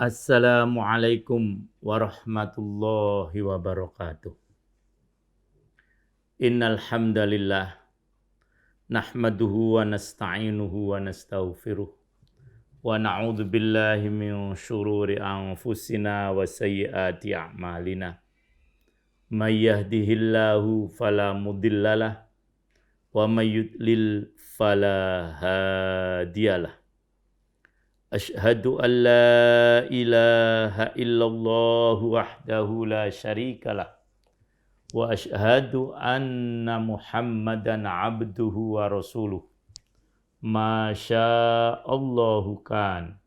Assalamualaikum warahmatullahi wabarakatuh. Innal hamdalillah nahmaduhu wa nasta'inuhu wa nastaghfiruh wa na'udzu billahi min syururi anfusina wa sayyiati a'malina. May yahdihillahu fala mudhillalah wa may yudlil fala hadiyalah. Asyhadu an la ilaha illallah wahdahu la syarikalah wa asyhadu anna Muhammadan abduhu wa rasuluh. Masyaallahu kan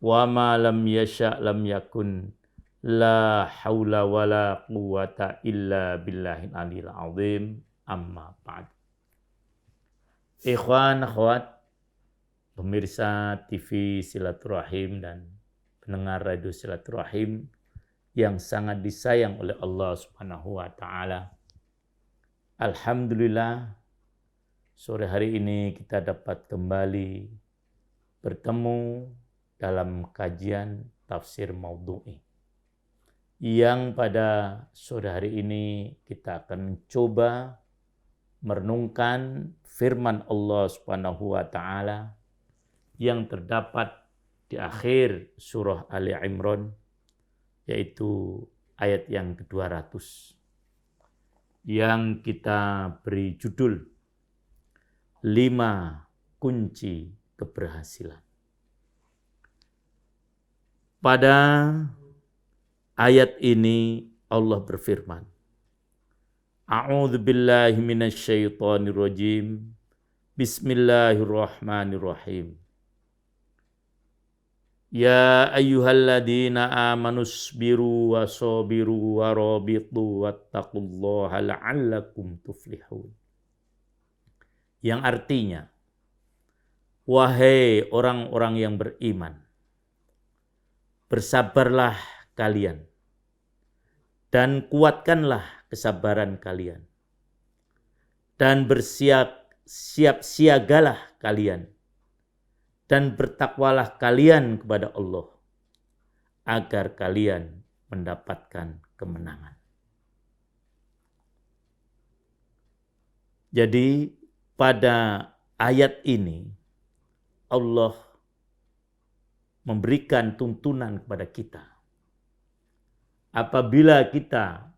wa ma lam yasha lam yakun, la haula wala quwata illa billahil aliyil azim. Amma ba'd. Ikhwan akhwat, pemirsa TV Silaturahim dan pendengar radio Silaturahim yang sangat disayang oleh Allah Subhanahu wa taala. Alhamdulillah, sore hari ini kita dapat kembali bertemu dalam kajian tafsir maudhu'i, yang pada sore hari ini kita akan mencoba merenungkan firman Allah Subhanahu wa taala yang terdapat di akhir surah Ali Imran, yaitu ayat yang ke-200, yang kita beri judul 5 kunci keberhasilan. Pada ayat ini Allah berfirman, A'udzu billahi minasyaitonir rajim. Bismillahirrahmanirrahim. Ya ayyuhalladzina amanusbiru wasabiru warabitu wattaqullaha la'allakum tuflihun. Yang artinya, wahai orang-orang yang beriman, bersabarlah kalian dan kuatkanlah kesabaran kalian, dan siagalah kalian, dan bertakwalah kalian kepada Allah agar kalian mendapatkan kemenangan. Jadi pada ayat ini Allah memberikan tuntunan kepada kita. Apabila kita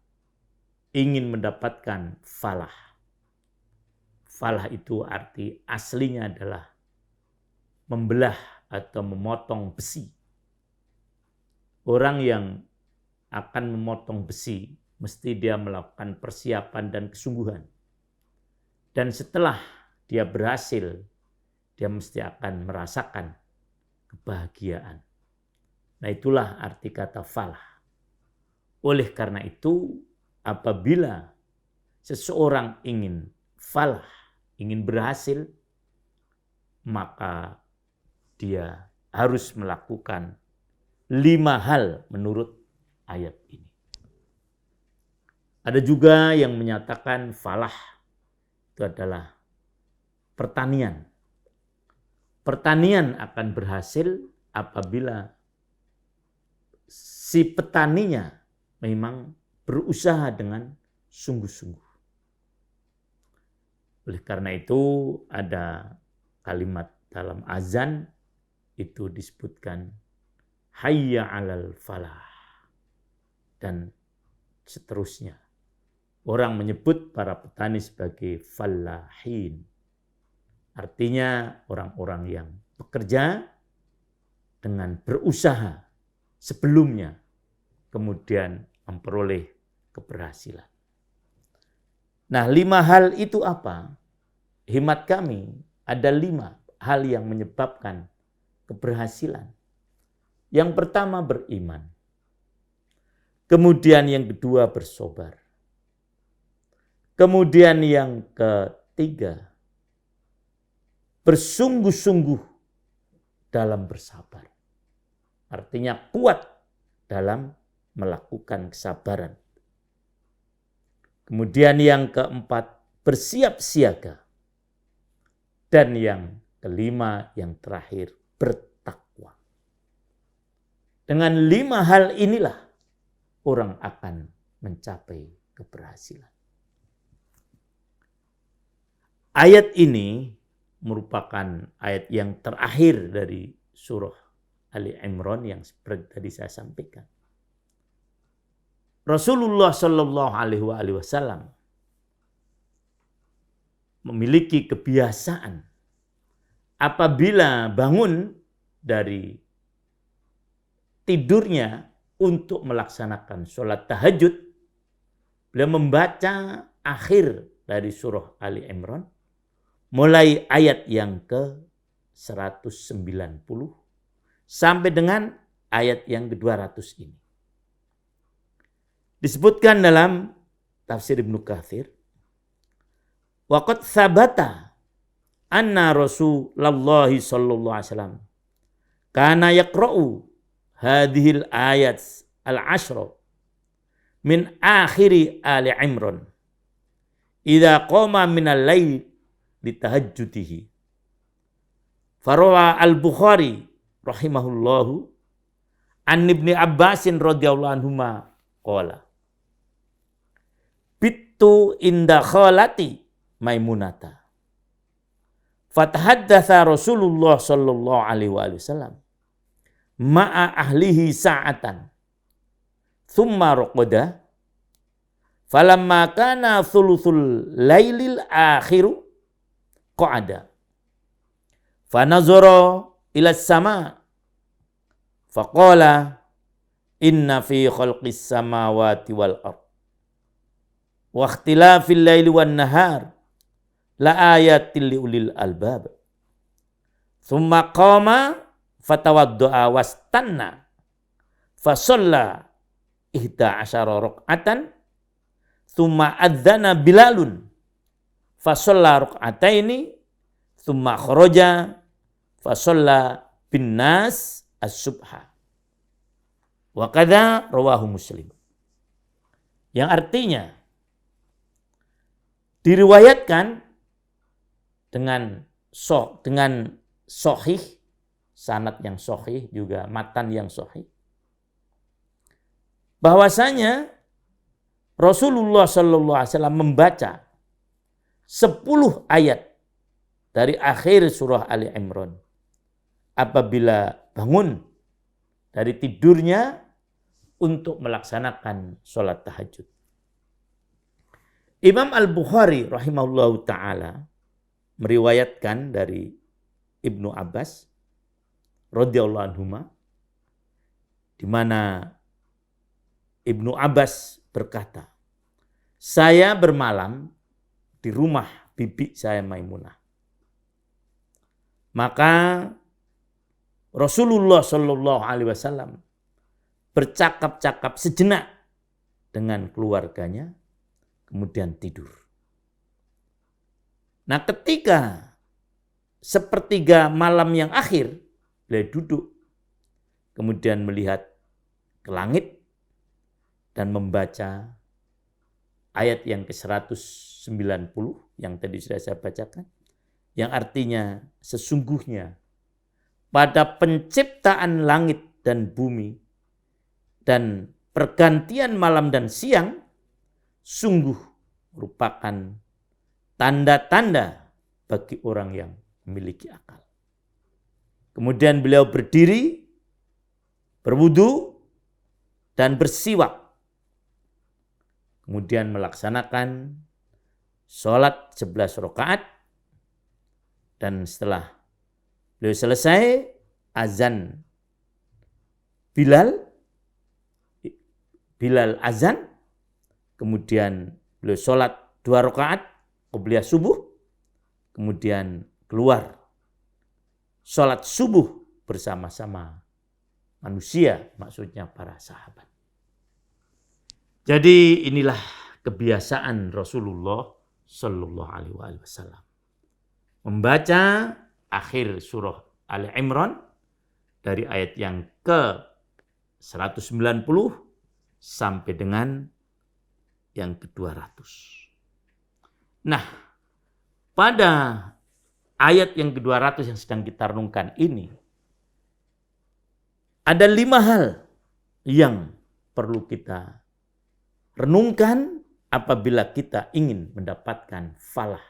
ingin mendapatkan falah. Falah itu arti aslinya adalah membelah atau memotong besi. Orang yang akan memotong besi mesti dia melakukan persiapan dan kesungguhan. Dan setelah dia berhasil, dia mesti akan merasakan kebahagiaan. Nah, itulah arti kata falah. Oleh karena itu, apabila seseorang ingin falah, ingin berhasil, maka dia harus melakukan 5 hal menurut ayat ini. Ada juga yang menyatakan falah itu adalah pertanian. Pertanian akan berhasil apabila si petaninya memang berusaha dengan sungguh-sungguh. Oleh karena itu ada kalimat dalam azan itu disebutkan hayya 'alal falah dan seterusnya. Orang menyebut para petani sebagai fallahin. Artinya orang-orang yang bekerja dengan berusaha sebelumnya kemudian memperoleh keberhasilan. Nah, 5 hal itu apa? Hemat kami ada 5 hal yang menyebabkan keberhasilan. Yang pertama beriman. Kemudian yang kedua bersabar. Kemudian yang ketiga bersungguh-sungguh dalam bersabar. Artinya kuat dalam melakukan kesabaran. Kemudian yang keempat bersiap siaga. Dan yang kelima, yang terakhir, bertakwa. Dengan 5 hal inilah orang akan mencapai keberhasilan. Ayat ini merupakan ayat yang terakhir dari surah Ali Imran yang seperti tadi saya sampaikan. Rasulullah Shallallahu Alaihi Wasallam memiliki kebiasaan apabila bangun dari tidurnya untuk melaksanakan sholat tahajud, beliau membaca akhir dari surah Ali Imran, mulai ayat yang ke-190 sampai dengan ayat yang ke-200 ini. Disebutkan dalam tafsir Ibnu Katsir, waqad sabata anna Rasulullah sallallahu alaihi wasallam kana yaqra'u hadhil ayat al-ashra min akhiri Ali Imran idza qama min al-lail litahajjudihi. Farawa al-Bukhari rahimahullahu an Ibnu Abbasin radhiyallahu anhuma qala bittu inda khalati Maimunata fatahaddatsa Rasulullah sallallahu alaihi wasallam ma'a ahlihi sa'atan thumma raqada falamma kana thuluthul lailil akhiru qa'ada fanazara ila sama faqala inna fi khalqis samawati wal ard wa ikhtilafil laili wan nahar la ayatil liulil albab. Thumma qama fatawadda'a wastanna fasalla 11 raq'atan thumma adzana Bilalun fasalla raq'ataini thumma kharaja fasalla binnas as-subha. Wa kadza rawahu Muslim. Yang artinya diriwayatkan dengan sahih, sanad yang sahih juga matan yang sahih, bahwasanya Rasulullah sallallahu alaihi wasallam membaca 10 ayat dari akhir surah Ali Imran apabila bangun dari tidurnya untuk melaksanakan sholat tahajud. Imam Al-Bukhari rahimahullahu ta'ala meriwayatkan dari Ibnu Abbas radhiyallahu anhuma, di mana Ibnu Abbas berkata, saya bermalam di rumah bibi saya Maimunah. Maka Rasulullah Shallallahu Alaihi Wasallam bercakap-cakap sejenak dengan keluarganya, kemudian tidur. Nah, ketika sepertiga malam yang akhir, beliau duduk, kemudian melihat ke langit dan membaca ayat yang ke-190 yang tadi sudah saya bacakan, yang artinya sesungguhnya pada penciptaan langit dan bumi dan pergantian malam dan siang sungguh merupakan tanda-tanda bagi orang yang memiliki akal. Kemudian beliau berdiri, berwudu, dan bersiwak. Kemudian melaksanakan sholat 11 rakaat. Dan setelah beliau selesai, azan Bilal azan. Kemudian beliau sholat 2 rakaat, qobliyah subuh. Kemudian keluar sholat subuh bersama-sama manusia, maksudnya para sahabat. Jadi inilah kebiasaan Rasulullah Sallallahu Alaihi Wasallam. Membaca akhir surah Ali Imran dari ayat yang ke-190 sampai dengan yang ke-200. Nah, pada ayat yang ke-200 yang sedang kita renungkan ini, Ada 5 hal yang perlu kita renungkan apabila kita ingin mendapatkan falah,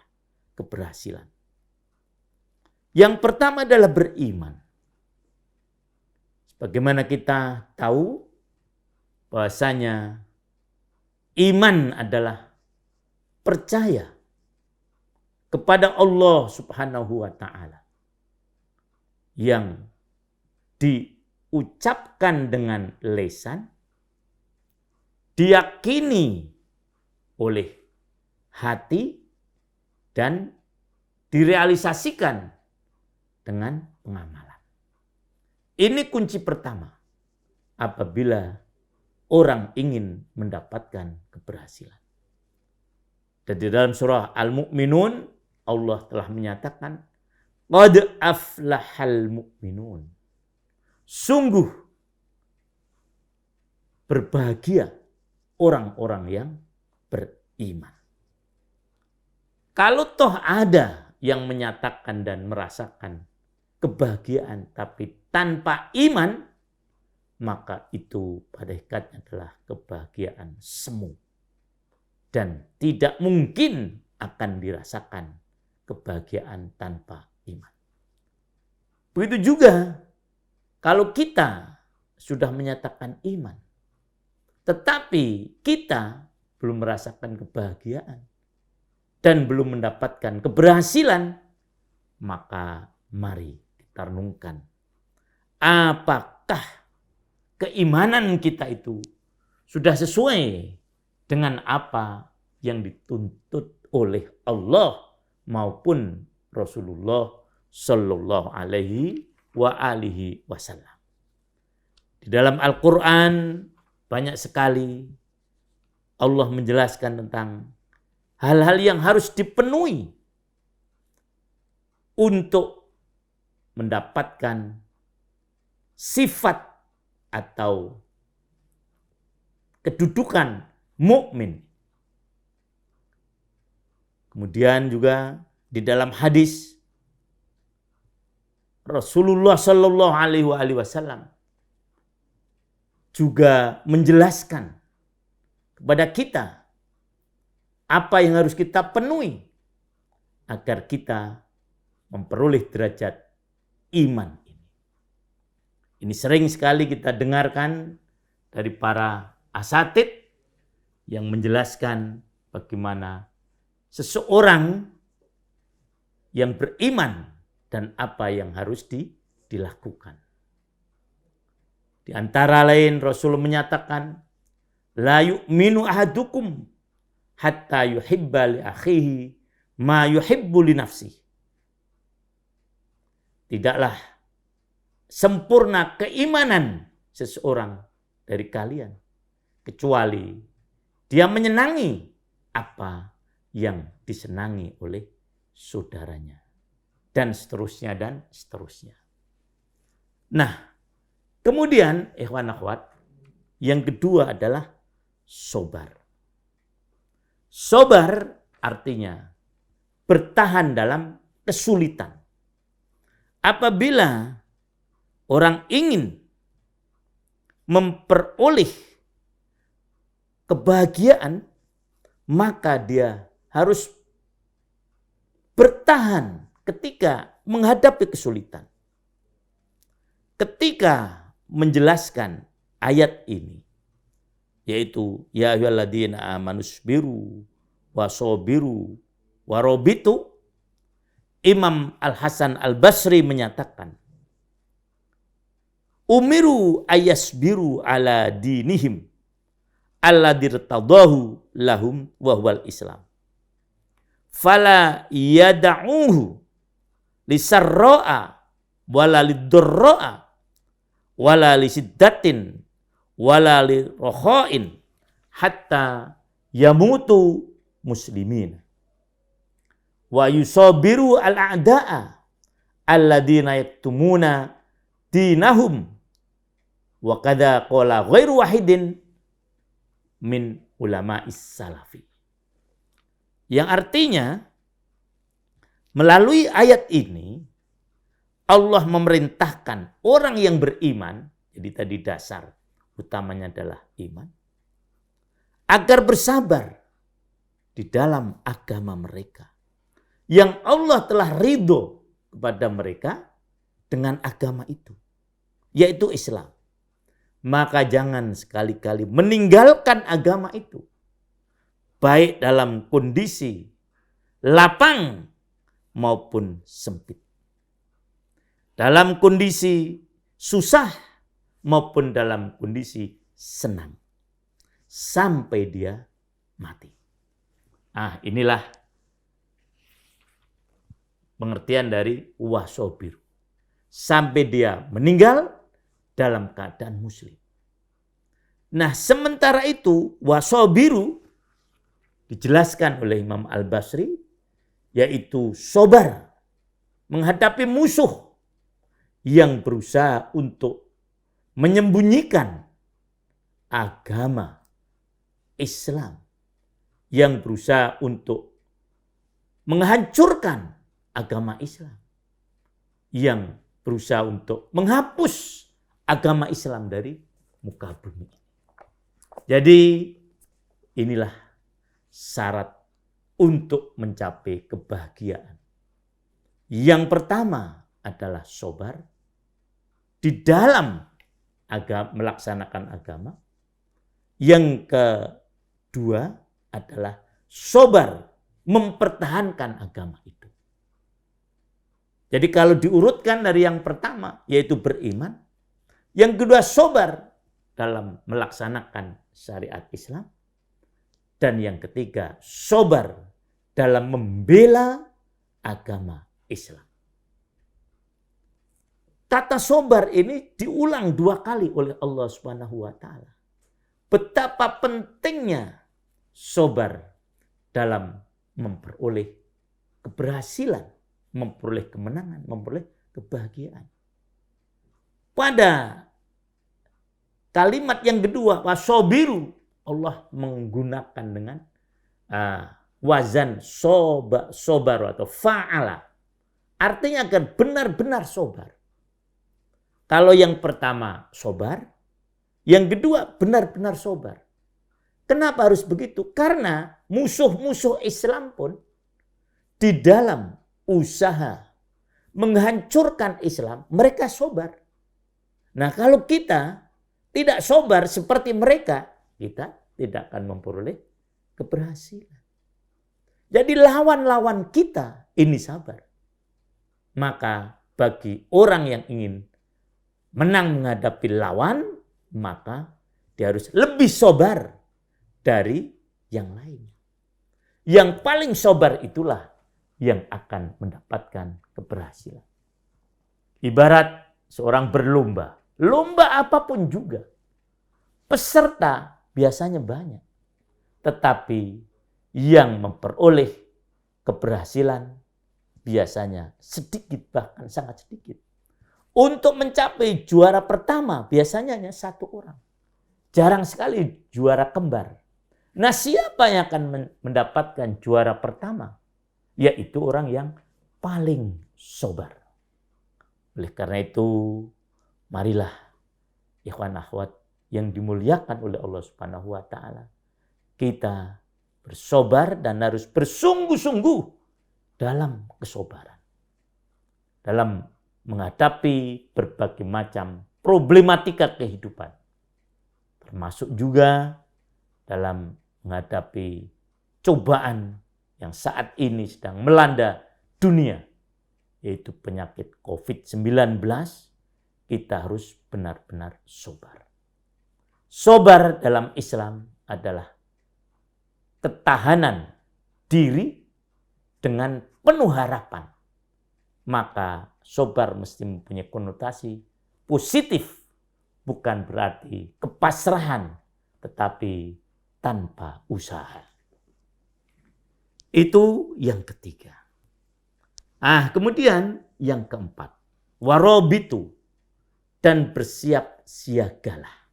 keberhasilan. Yang pertama adalah beriman. Sebagaimana kita tahu bahwasanya iman adalah percaya kepada Allah Subhanahu wa taala yang diucapkan dengan lisan, diyakini oleh hati, dan direalisasikan dengan pengamalan. Ini kunci pertama apabila orang ingin mendapatkan keberhasilan. Dan di dalam surah Al-Mu'minun Allah telah menyatakan qad aflahal mu'minun. Sungguh berbahagia orang-orang yang beriman. Kalau toh ada yang menyatakan dan merasakan kebahagiaan tapi tanpa iman, maka itu pada hakikatnya adalah kebahagiaan semu. Dan tidak mungkin akan dirasakan kebahagiaan tanpa iman. Begitu juga kalau kita sudah menyatakan iman, tetapi kita belum merasakan kebahagiaan dan belum mendapatkan keberhasilan, maka mari kita renungkan. Apakah keimanan kita itu sudah sesuai dengan apa yang dituntut oleh Allah maupun Rasulullah Sallallahu Alaihi Wasallam. Di dalam Al-Quran banyak sekali Allah menjelaskan tentang hal-hal yang harus dipenuhi untuk mendapatkan sifat atau kedudukan mukmin. Kemudian juga di dalam hadis Rasulullah Sallallahu Alaihi Wasallam juga menjelaskan kepada kita apa yang harus kita penuhi agar kita memperoleh derajat iman ini. Ini sering sekali kita dengarkan dari para asatidz yang menjelaskan bagaimana seseorang yang beriman dan apa yang harus dilakukan. Di antara lain Rasul menyatakan, la yu'minu ahadukum hatta yuhibba li akhihi ma yuhibbu li nafsihi. Tidaklah sempurna keimanan seseorang dari kalian kecuali dia menyenangi apa yang disenangi oleh saudaranya. Dan seterusnya dan seterusnya. Nah, kemudian ikhwan akhwat, yang kedua adalah sabar. Sabar artinya bertahan dalam kesulitan. Apabila orang ingin memperoleh kebahagiaan, maka dia harus bertahan ketika menghadapi kesulitan. Ketika menjelaskan ayat ini, yaitu ya ayyuhalladzina amanusbiru wasobiru warobitu, Imam Al-Hasan Al-Basri menyatakan, umiru ayasbiru ala dinihim alladirtadahu lahum wahwal Islam. Fala yada'uhu lisarra'a wala lidurra'a wala lisiddatin wala lirokha'in hatta yamutu muslimin. Wa yusabiru al-a'da'a alladina yaktumuna dinahum wa kadha qala ghairu wahidin min ulama'is salafi. Yang artinya melalui ayat ini Allah memerintahkan orang yang beriman, Jadi tadi dasar utamanya adalah iman. Agar bersabar di dalam agama mereka. Yang Allah telah ridho kepada mereka dengan agama itu. Yaitu Islam. Maka jangan sekali-kali meninggalkan agama itu. Baik dalam kondisi lapang maupun sempit. Dalam kondisi susah maupun dalam kondisi senang. Sampai dia mati. Inilah pengertian dari wasobir. Sampai dia meninggal dalam keadaan muslim. Nah, sementara itu wasobiru dijelaskan oleh Imam Al-Basri, yaitu sobar menghadapi musuh yang berusaha untuk menyembunyikan agama Islam, yang berusaha untuk menghancurkan agama Islam, yang berusaha untuk menghapus agama Islam dari muka bumi. Jadi inilah syarat untuk mencapai kebahagiaan. Yang pertama adalah sobar di dalam melaksanakan agama. Yang kedua adalah sobar mempertahankan agama itu. Jadi kalau diurutkan dari yang pertama yaitu beriman, yang kedua sobar dalam melaksanakan syariat Islam, dan yang ketiga sobar dalam membela agama Islam. Kata sobar ini diulang 2 kali oleh Allah Subhanahu wa taala. Betapa pentingnya sobar dalam memperoleh keberhasilan, memperoleh kemenangan, memperoleh kebahagiaan. Pada kalimat yang kedua, wasobiru, Allah menggunakan dengan wazan sobar atau fa'ala. Artinya agar benar-benar sobar. Kalau yang pertama sobar, yang kedua benar-benar sobar. Kenapa harus begitu? Karena musuh-musuh Islam pun di dalam usaha menghancurkan Islam, mereka sobar. Nah, kalau kita tidak sobar seperti mereka, kita tidak akan memperoleh keberhasilan. Jadi lawan-lawan kita ini sabar. Maka bagi orang yang ingin menang menghadapi lawan, maka dia harus lebih sobar dari yang lainnya. Yang paling sobar itulah yang akan mendapatkan keberhasilan. Ibarat seorang berlomba. Lomba apapun juga. Peserta biasanya banyak. Tetapi yang memperoleh keberhasilan biasanya sedikit, bahkan sangat sedikit. Untuk mencapai juara pertama biasanya hanya 1 orang. Jarang sekali juara kembar. Nah, siapa yang akan mendapatkan juara pertama? Yaitu orang yang paling sobar. Oleh karena itu, marilah ikhwan akhwat yang dimuliakan oleh Allah Subhanahu wa taala, kita bersobar dan harus bersungguh-sungguh dalam kesobaran. Dalam menghadapi berbagai macam problematika kehidupan. Termasuk juga dalam menghadapi cobaan yang saat ini sedang melanda dunia, yaitu penyakit COVID-19, kita harus benar-benar sobar. Sobar dalam Islam adalah ketahanan diri dengan penuh harapan. Maka sobar mesti mempunyai konotasi positif, bukan berarti kepasrahan, tetapi tanpa usaha. Itu yang ketiga. Kemudian yang keempat, warobitu, dan bersiap siagalah.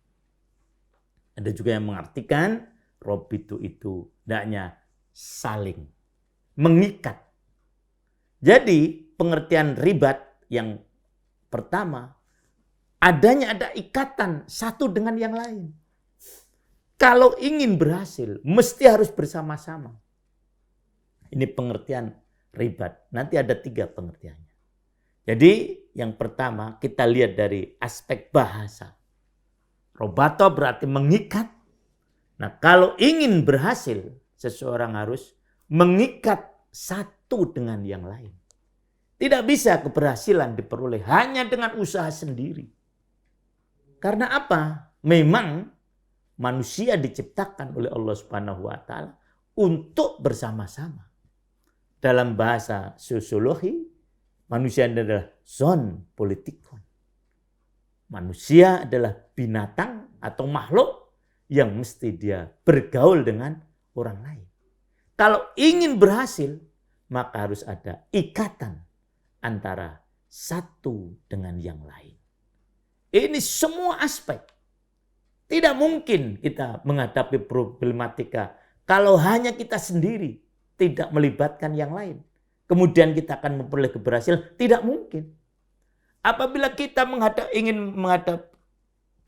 Ada juga yang mengartikan robitu itu hendaknya saling mengikat. Jadi pengertian ribat yang pertama, ada ikatan satu dengan yang lain. Kalau ingin berhasil, mesti harus bersama-sama. Ini pengertian ribat. Nanti ada 3 pengertiannya. Jadi yang pertama kita lihat dari aspek bahasa. Robato berarti mengikat. Nah kalau ingin berhasil, seseorang harus mengikat satu dengan yang lain. Tidak bisa keberhasilan diperoleh hanya dengan usaha sendiri. Karena apa? Memang manusia diciptakan oleh Allah Subhanahu wa taala untuk bersama-sama. Dalam bahasa sosiologi, manusia adalah zon politikon. Manusia adalah binatang atau makhluk yang mesti dia bergaul dengan orang lain. Kalau ingin berhasil, maka harus ada ikatan antara satu dengan yang lain. Ini semua aspek. Tidak mungkin kita menghadapi problematika kalau hanya kita sendiri, tidak melibatkan yang lain. Kemudian kita akan memperoleh keberhasilan. Tidak mungkin. Apabila kita ingin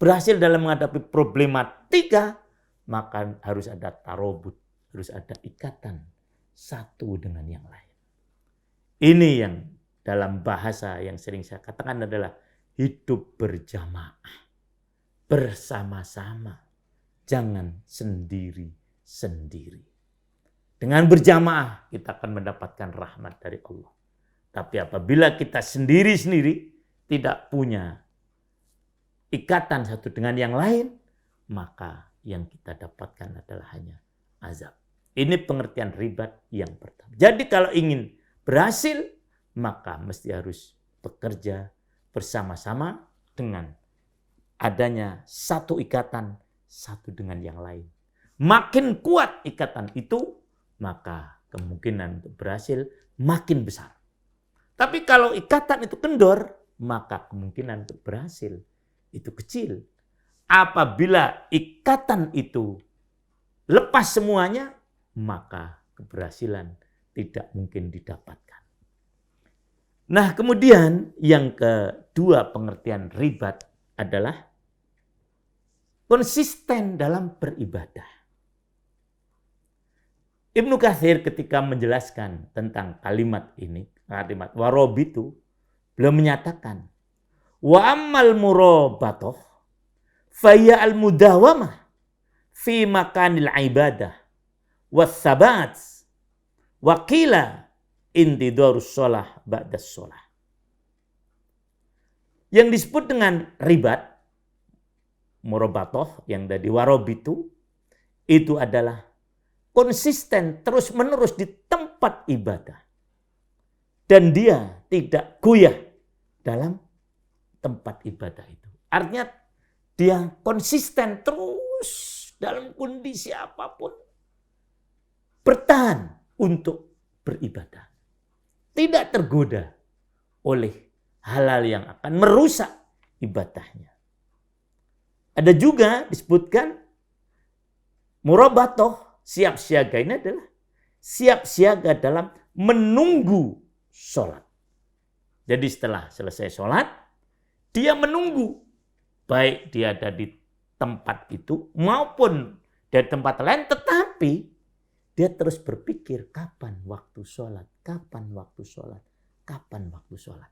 berhasil dalam menghadapi problematika, maka harus ada tarobut, harus ada ikatan satu dengan yang lain. Ini yang dalam bahasa yang sering saya katakan adalah hidup berjamaah, bersama-sama, jangan sendiri-sendiri. Dengan berjamaah kita akan mendapatkan rahmat dari Allah. Tapi apabila kita sendiri-sendiri tidak punya ikatan satu dengan yang lain, maka yang kita dapatkan adalah hanya azab. Ini pengertian ribat yang pertama. Jadi kalau ingin berhasil, maka mesti harus bekerja bersama-sama dengan adanya satu ikatan satu dengan yang lain. Makin kuat ikatan itu, maka kemungkinan untuk berhasil makin besar. Tapi kalau ikatan itu kendor, maka kemungkinan untuk berhasil itu kecil. Apabila ikatan itu lepas semuanya, maka keberhasilan tidak mungkin didapatkan. Nah, kemudian yang kedua pengertian ribat adalah konsisten dalam beribadah. Ibnu Katsir ketika menjelaskan tentang kalimat ini, kalimat warobitu, beliau menyatakan, wa ammal murabatoh faya al mudawamah fi makanil ibadah wassabat wakila intidarus sholah ba'das sholah. Yang disebut dengan ribat, murabatoh yang dari warobitu, itu adalah konsisten terus-menerus di tempat ibadah. Dan dia tidak goyah dalam tempat ibadah itu. Artinya dia konsisten terus dalam kondisi apapun. Bertahan untuk beribadah. Tidak tergoda oleh hal-hal yang akan merusak ibadahnya. Ada juga disebutkan murabatoh, siap siaga ini adalah siap siaga dalam menunggu sholat. Jadi setelah selesai sholat, dia menunggu. Baik dia ada di tempat itu maupun dari tempat lain, tetapi dia terus berpikir kapan waktu sholat, kapan waktu sholat, kapan waktu sholat.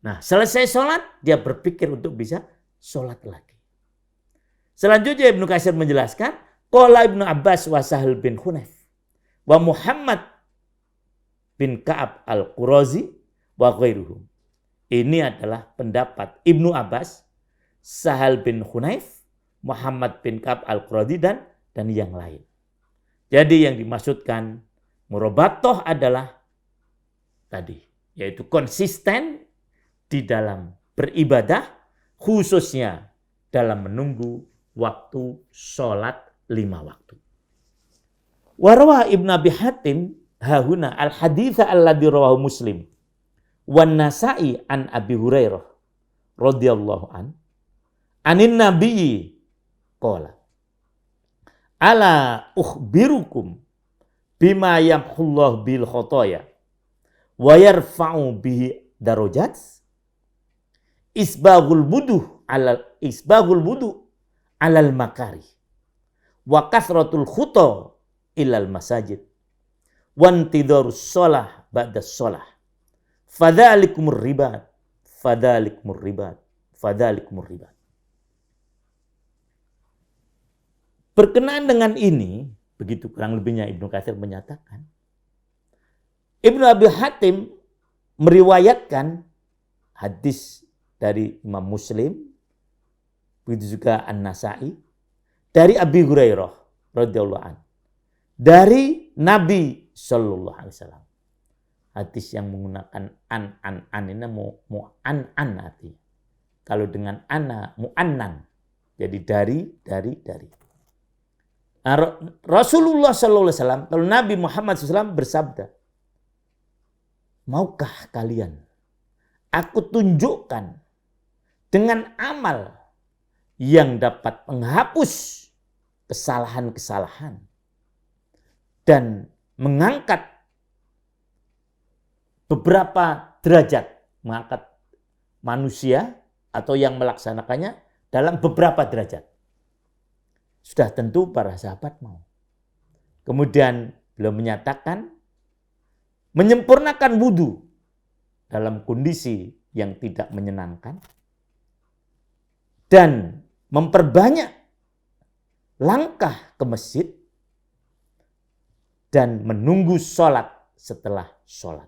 Nah selesai sholat, dia berpikir untuk bisa sholat lagi. Selanjutnya Ibnu Katsir menjelaskan, qala Ibnu Abbas wa Sahal bin Hunayf wa Muhammad bin Ka'ab al-Qurazi wa ghairuhum. Ini adalah pendapat Ibnu Abbas, Sahal bin Hunayf, Muhammad bin Ka'ab al-Qurazi dan yang lain. Jadi yang dimaksudkan murabatoh adalah tadi, yaitu konsisten di dalam beribadah, khususnya dalam menunggu waktu sholat 5 waktu. Warwa Ibn Abi Hatim hahuna al-haditha alladhi rawahu Muslim wan Nasa'i an Abi Hurairah radhiyallahu an anin nabiyyi qala ala ukhbirukum bima yamhullahu bil khotoya wa yarfa'u bihi darajat isbaghul wudu alal makari wa kasratul khuta ilal masajid wa intidharus shalah ba'da shalah fadzalikumur ribat. Berkenaan dengan ini, begitu kurang lebihnya Ibnu Katsir menyatakan, Ibnu Abi Hatim meriwayatkan hadis dari Imam Muslim, begitu juga An-Nasa'i, dari Abi Hurairah radhiyallahu anhu, dari Nabi sallallahu alaihi wasallam. Hadis yang menggunakan an ini mu'an artinya. Kalau dengan ana mu'annan, jadi dari. Rasulullah sallallahu alaihi wasallam, kalau Nabi Muhammad SAW bersabda, maukah kalian aku tunjukkan dengan amal yang dapat menghapus kesalahan-kesalahan dan mengangkat beberapa derajat, mengangkat manusia atau yang melaksanakannya dalam beberapa derajat. Sudah tentu para sahabat mau. Kemudian beliau menyatakan menyempurnakan wudu dalam kondisi yang tidak menyenangkan dan memperbanyak langkah ke masjid dan menunggu sholat setelah sholat.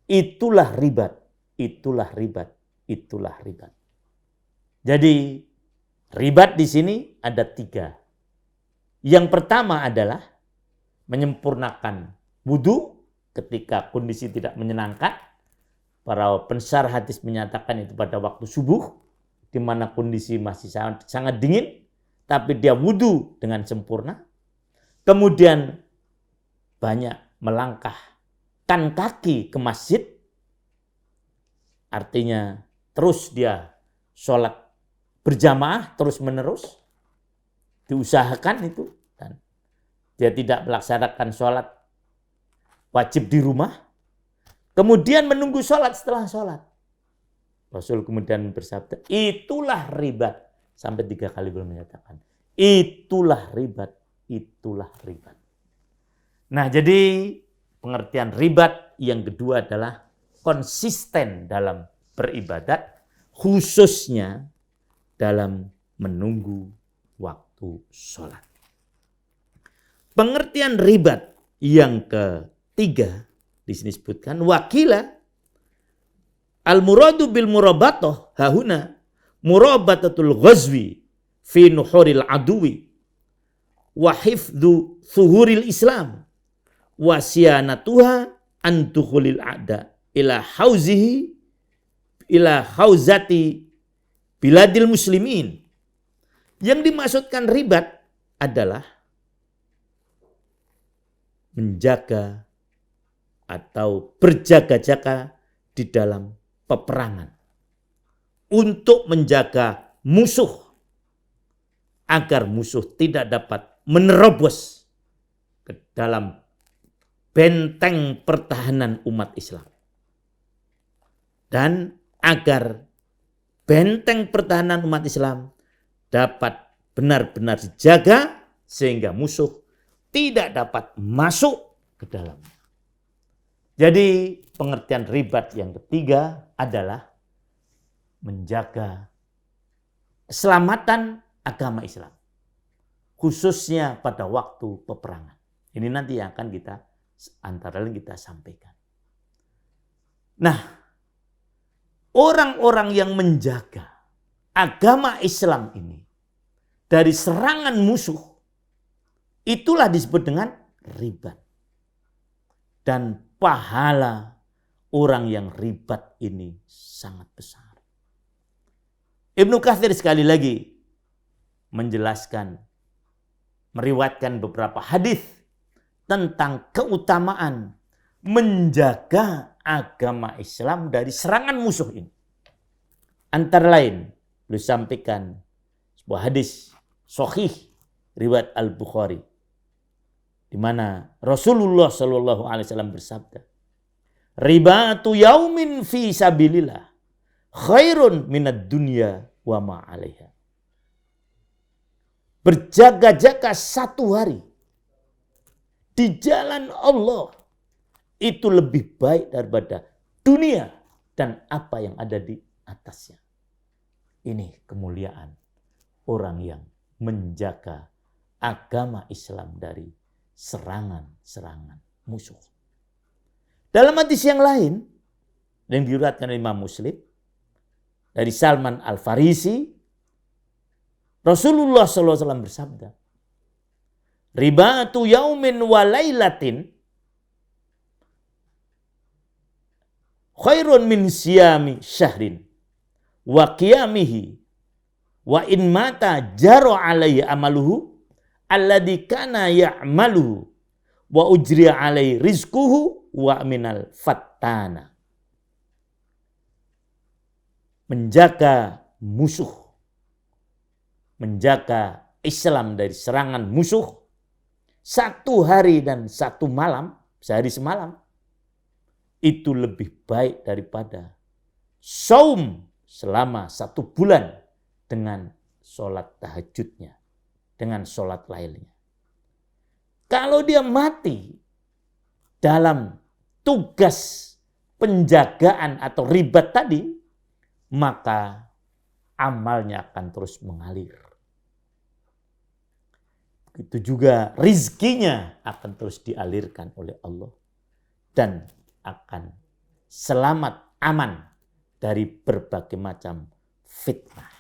Itulah ribat. Jadi ribat di sini ada 3. Yang pertama adalah menyempurnakan wudu ketika kondisi tidak menyenangkan. Para pensyarah hadis menyatakan itu pada waktu subuh, di mana kondisi masih sangat dingin, tapi dia wudu dengan sempurna. Kemudian banyak melangkahkan kaki ke masjid, artinya terus dia sholat berjamaah terus menerus, diusahakan itu, dan dia tidak melaksanakan sholat wajib di rumah. Kemudian menunggu sholat setelah sholat. Rasul kemudian bersabda, itulah ribat. Sampai 3 kali belum menyatakan. Itulah ribat. Nah, jadi pengertian ribat yang kedua adalah konsisten dalam beribadat, khususnya dalam menunggu waktu sholat. Pengertian ribat yang ketiga di sini disebutkan wakila al-muradu bil murabatoh hahuna murabatatul ghazwi fi nuhuril aduwi wa hifdhu thuhuril islam wa siyanatuha an dukhulil a'da ila hauzati biladil muslimin. Yang dimaksudkan ribat adalah menjaga atau berjaga-jaga di dalam peperangan untuk menjaga musuh agar musuh tidak dapat menerobos ke dalam benteng pertahanan umat Islam dan agar benteng pertahanan umat Islam dapat benar-benar dijaga sehingga musuh tidak dapat masuk ke dalamnya. Jadi pengertian ribat yang ketiga adalah menjaga keselamatan agama Islam, khususnya pada waktu peperangan. Ini nanti yang akan kita antara lain kita sampaikan. Nah, orang-orang yang menjaga agama Islam ini dari serangan musuh, itulah disebut dengan ribat. Dan pahala orang yang ribat ini sangat besar. Ibnu Katsir sekali lagi menjelaskan, meriwayatkan beberapa hadis tentang keutamaan menjaga agama Islam dari serangan musuh ini. Antara lain, beliau sampaikan sebuah hadis sahih riwayat Al-Bukhari, di mana Rasulullah Shallallahu Alaihi Wasallam bersabda, ribatu yaumin fi sabilillah khairun minad dunya wa ma 'alaiha. Berjaga-jaga 1 hari di jalan Allah itu lebih baik daripada dunia dan apa yang ada di atasnya. Ini kemuliaan orang yang menjaga agama Islam dari serangan-serangan musuh. Dalam hadis yang lain yang diriwayatkan oleh Imam Muslim dari Salman Al-Farisi, Rasulullah SAW bersabda, ribatu yaumin wa lailatin khairun min siyami syahrin wa qiyamihi wa in mata jaro alaihi amaluhu alladhi kana ya'maluhu wa ujriya alaihi rizquhu wa minal fattana. Menjaga musuh, menjaga Islam dari serangan musuh 1 hari dan 1 malam, sehari semalam, itu lebih baik daripada saum selama 1 bulan dengan sholat tahajudnya, dengan sholat lailnya. Kalau dia mati dalam tugas penjagaan atau ribat tadi, maka amalnya akan terus mengalir. Begitu juga rizkinya akan terus dialirkan oleh Allah dan akan selamat aman dari berbagai macam fitnah.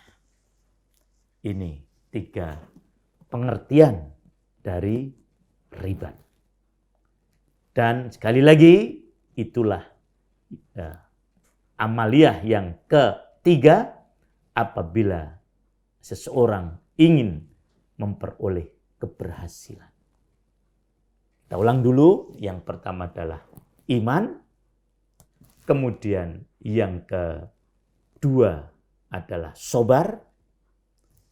Ini 3 pengertian dari ribat. Dan sekali lagi itulah amaliyah yang ketiga apabila seseorang ingin memperoleh keberhasilan. Kita ulang dulu, yang pertama adalah iman, kemudian yang kedua adalah sabar,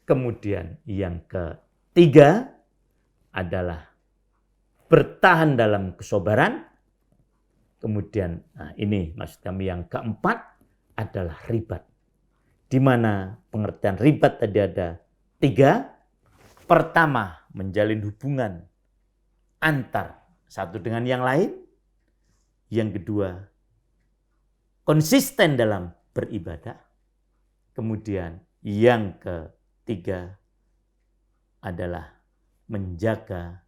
kemudian yang ketiga adalah bertahan dalam kesabaran, kemudian ini maksud kami yang keempat adalah ribat. Di mana pengertian ribat tadi ada 3. Pertama, menjalin hubungan antar satu dengan yang lain. Yang kedua, konsisten dalam beribadah. Kemudian yang ketiga adalah menjaga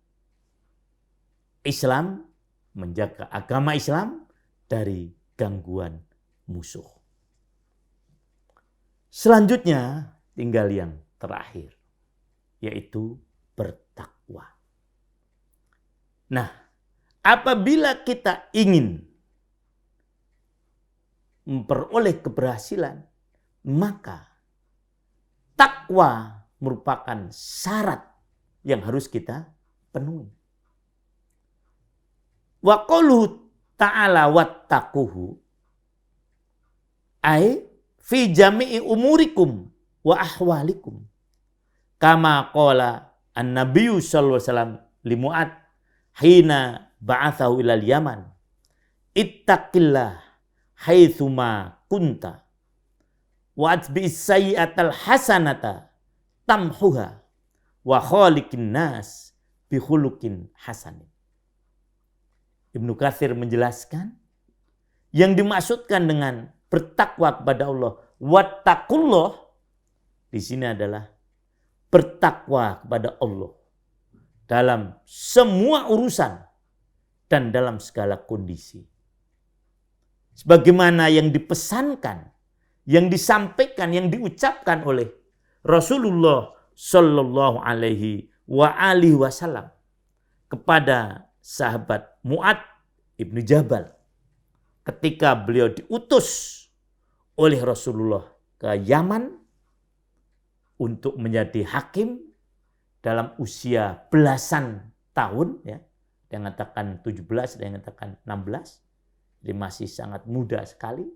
Islam, menjaga agama Islam dari gangguan musuh. Selanjutnya tinggal yang terakhir, yaitu bertakwa. Nah, apabila kita ingin memperoleh keberhasilan, maka takwa merupakan syarat yang harus kita penuhi. Wa qauluhu ta'ala wattaquhu ay fi jami'i umurikum wa ahwalikum kama qala an-nabiyyu sallallahu alaihi wasallam li Mu'ad hina ba'athahu ilal Yaman ittaqillah haitsuma kunta wa atbi'is sayyi'atal hasanata tamhuha wa khaliqin nas bi khuluqin hasanin. Ibnu Katsir menjelaskan yang dimaksudkan dengan bertakwa kepada Allah, wattaqullah, di sini adalah bertakwa kepada Allah dalam semua urusan dan dalam segala kondisi. Sebagaimana yang dipesankan, yang disampaikan, yang diucapkan oleh Rasulullah Shallallahu Alaihi Wasallam kepada sahabat Mu'ad ibnu Jabal ketika beliau diutus oleh Rasulullah ke Yaman untuk menjadi hakim dalam usia belasan tahun, ya, ada yang mengatakan 17, ada yang mengatakan 16, jadi masih sangat muda sekali.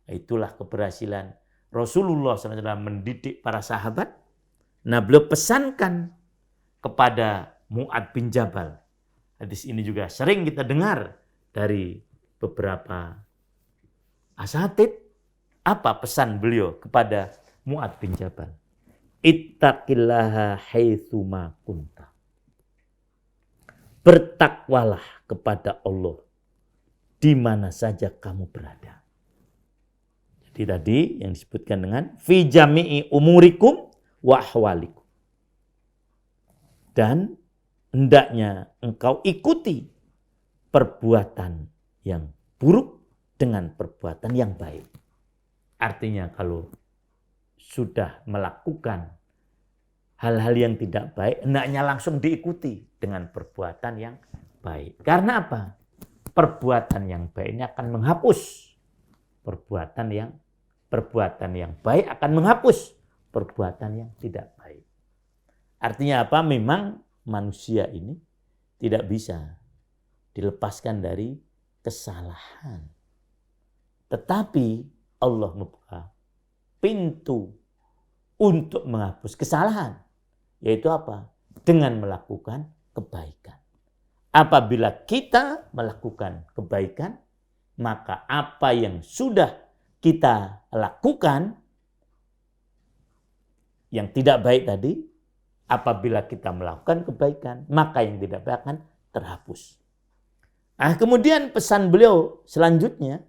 Itulah keberhasilan Rasulullah SAW mendidik para sahabat. Nah, beliau pesankan kepada Mu'ad bin Jabal. Hadis ini juga sering kita dengar dari beberapa asatid Apa pesan beliau kepada Mu'adz bin Jabal? Ittaqillaha haitsuma kunta. Bertakwalah kepada Allah di mana saja kamu berada. Jadi tadi yang disebutkan dengan fi jami'i umurikum wa ahwalikum. Dan hendaknya engkau ikuti perbuatan yang buruk dengan perbuatan yang baik. Artinya kalau sudah melakukan hal-hal yang tidak baik, hendaknya langsung diikuti dengan perbuatan yang baik. Karena apa? Perbuatan yang baik ini akan menghapus perbuatan yang baik akan menghapus perbuatan yang tidak baik. Artinya apa? Memang manusia ini tidak bisa dilepaskan dari kesalahan. Tetapi Allah membuka pintu untuk menghapus kesalahan. Yaitu apa? Dengan melakukan kebaikan. Apabila kita melakukan kebaikan, maka apa yang sudah kita lakukan yang tidak baik tadi, apabila kita melakukan kebaikan, maka yang tidak baik akan terhapus. Nah, kemudian pesan beliau selanjutnya,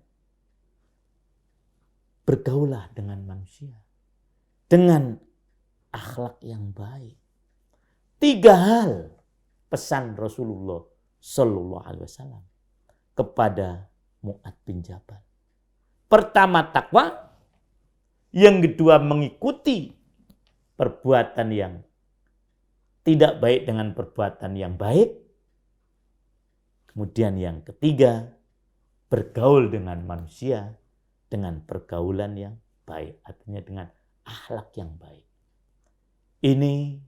bergaulah dengan manusia dengan akhlak yang baik. 3 hal pesan Rasulullah Sallallahu Alaihi Wasallam kepada Mu'adz bin Jabal. Pertama takwa, yang kedua mengikuti perbuatan yang tidak baik dengan perbuatan yang baik. Kemudian yang ketiga, bergaul dengan manusia dengan pergaulan yang baik, artinya dengan akhlak yang baik. Ini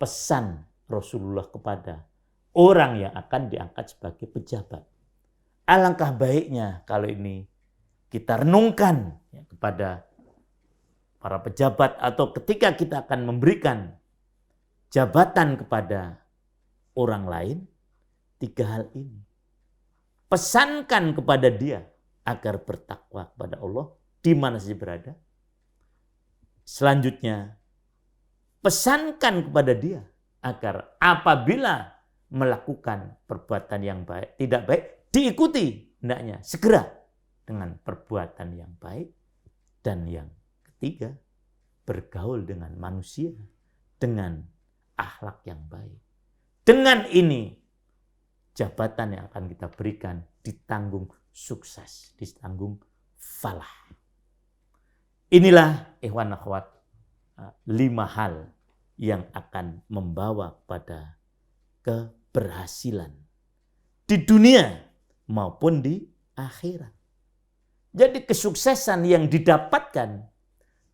pesan Rasulullah kepada orang yang akan diangkat sebagai pejabat. Alangkah baiknya kalau ini kita renungkan kepada para pejabat atau ketika kita akan memberikan jabatan kepada orang lain, 3 hal ini. Pesankan kepada dia agar bertakwa kepada Allah di mana saja berada. Selanjutnya, pesankan kepada dia agar apabila melakukan perbuatan yang baik, tidak baik, diikuti hendaknya segera dengan perbuatan yang baik. Dan yang ketiga, bergaul dengan manusia dengan akhlak yang baik. Dengan ini, jabatan yang akan kita berikan ditanggung sukses, ditanggung falah. Inilah ikhwan akhwat 5 hal yang akan membawa pada keberhasilan di dunia maupun di akhirat. Jadi kesuksesan yang didapatkan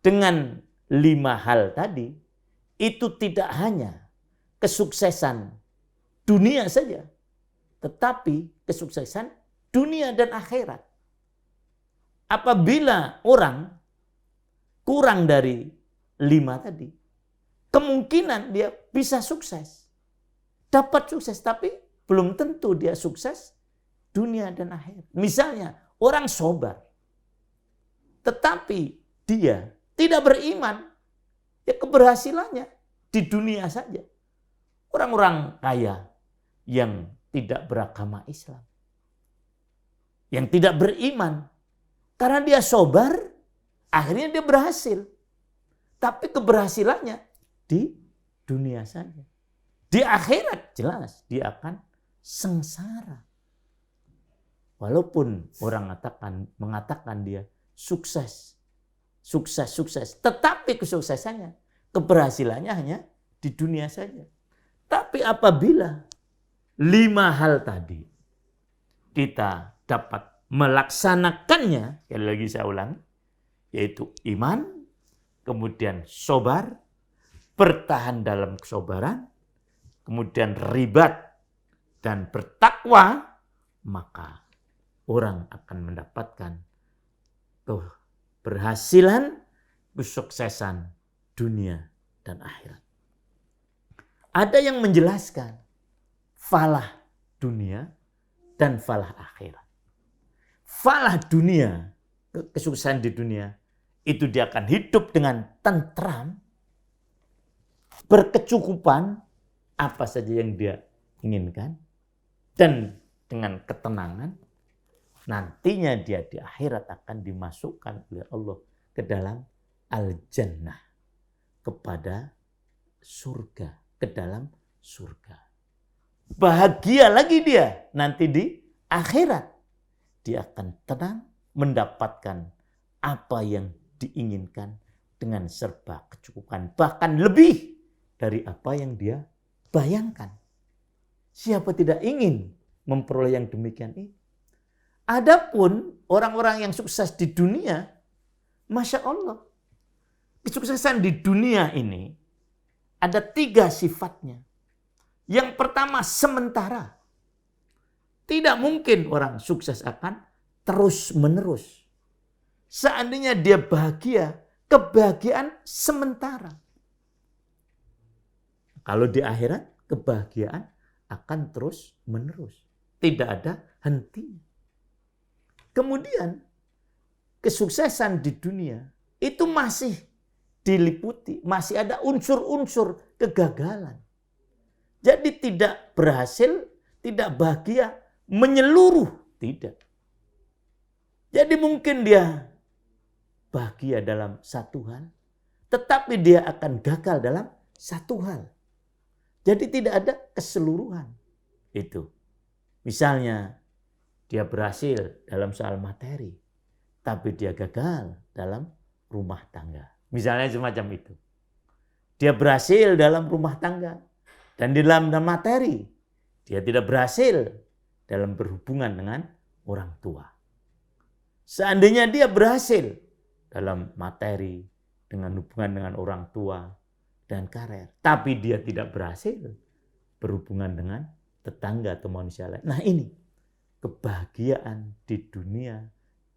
dengan 5 hal tadi itu tidak hanya kesuksesan dunia saja, tetapi kesuksesan dunia dan akhirat. Apabila orang kurang dari 5 tadi, kemungkinan dia bisa sukses. Dapat sukses, tapi belum tentu dia sukses dunia dan akhirat. Misalnya, orang sobar, tetapi dia tidak beriman, ya keberhasilannya di dunia saja. Orang-orang kaya yang tidak beragama Islam, yang tidak beriman, karena dia sobar, akhirnya dia berhasil. Tapi keberhasilannya di dunia saja. Di akhirat jelas dia akan sengsara. Walaupun orang mengatakan dia sukses, tetapi kesuksesannya, keberhasilannya hanya di dunia saja. Tapi apabila 5 hal tadi kita dapat melaksanakannya, sekali lagi saya ulangi, yaitu iman, kemudian sobar, bertahan dalam kesobaran, kemudian ribat dan bertakwa, maka orang akan mendapatkan keberhasilan, kesuksesan dunia dan akhirat. Ada yang menjelaskan falah dunia dan falah akhirat. Falah dunia kesuksesan di dunia, itu dia akan hidup dengan tentram, berkecukupan, apa saja yang dia inginkan, dan dengan ketenangan, nantinya dia di akhirat akan dimasukkan oleh Allah ke dalam al-jannah, kepada surga, ke dalam surga. Bahagia lagi dia nanti di akhirat. Dia akan tenang, mendapatkan apa yang diinginkan dengan serba kecukupan. Bahkan lebih dari apa yang dia bayangkan. Siapa tidak ingin memperoleh yang demikian ini? Adapun orang-orang yang sukses di dunia, Masya Allah, kesuksesan di dunia ini ada 3 sifatnya. Yang pertama, sementara. Tidak mungkin orang sukses akan terus-menerus. Seandainya dia bahagia, kebahagiaan sementara. Kalau di akhirat, kebahagiaan akan terus-menerus. Tidak ada hentinya. Kemudian, kesuksesan di dunia itu masih diliputi, masih ada unsur-unsur kegagalan. Jadi tidak berhasil, tidak bahagia, menyeluruh, tidak. Jadi mungkin dia bahagia dalam satu hal, tetapi dia akan gagal dalam satu hal. Jadi tidak ada keseluruhan. Itu. Misalnya dia berhasil dalam soal materi, tapi dia gagal dalam rumah tangga. Misalnya semacam itu. Dia berhasil dalam rumah tangga dan di dalam materi. Dia tidak berhasil dalam berhubungan dengan orang tua. Seandainya dia berhasil dalam materi, dengan hubungan dengan orang tua dan karir, tapi dia tidak berhasil berhubungan dengan tetangga atau manusia lain. Nah ini, kebahagiaan di dunia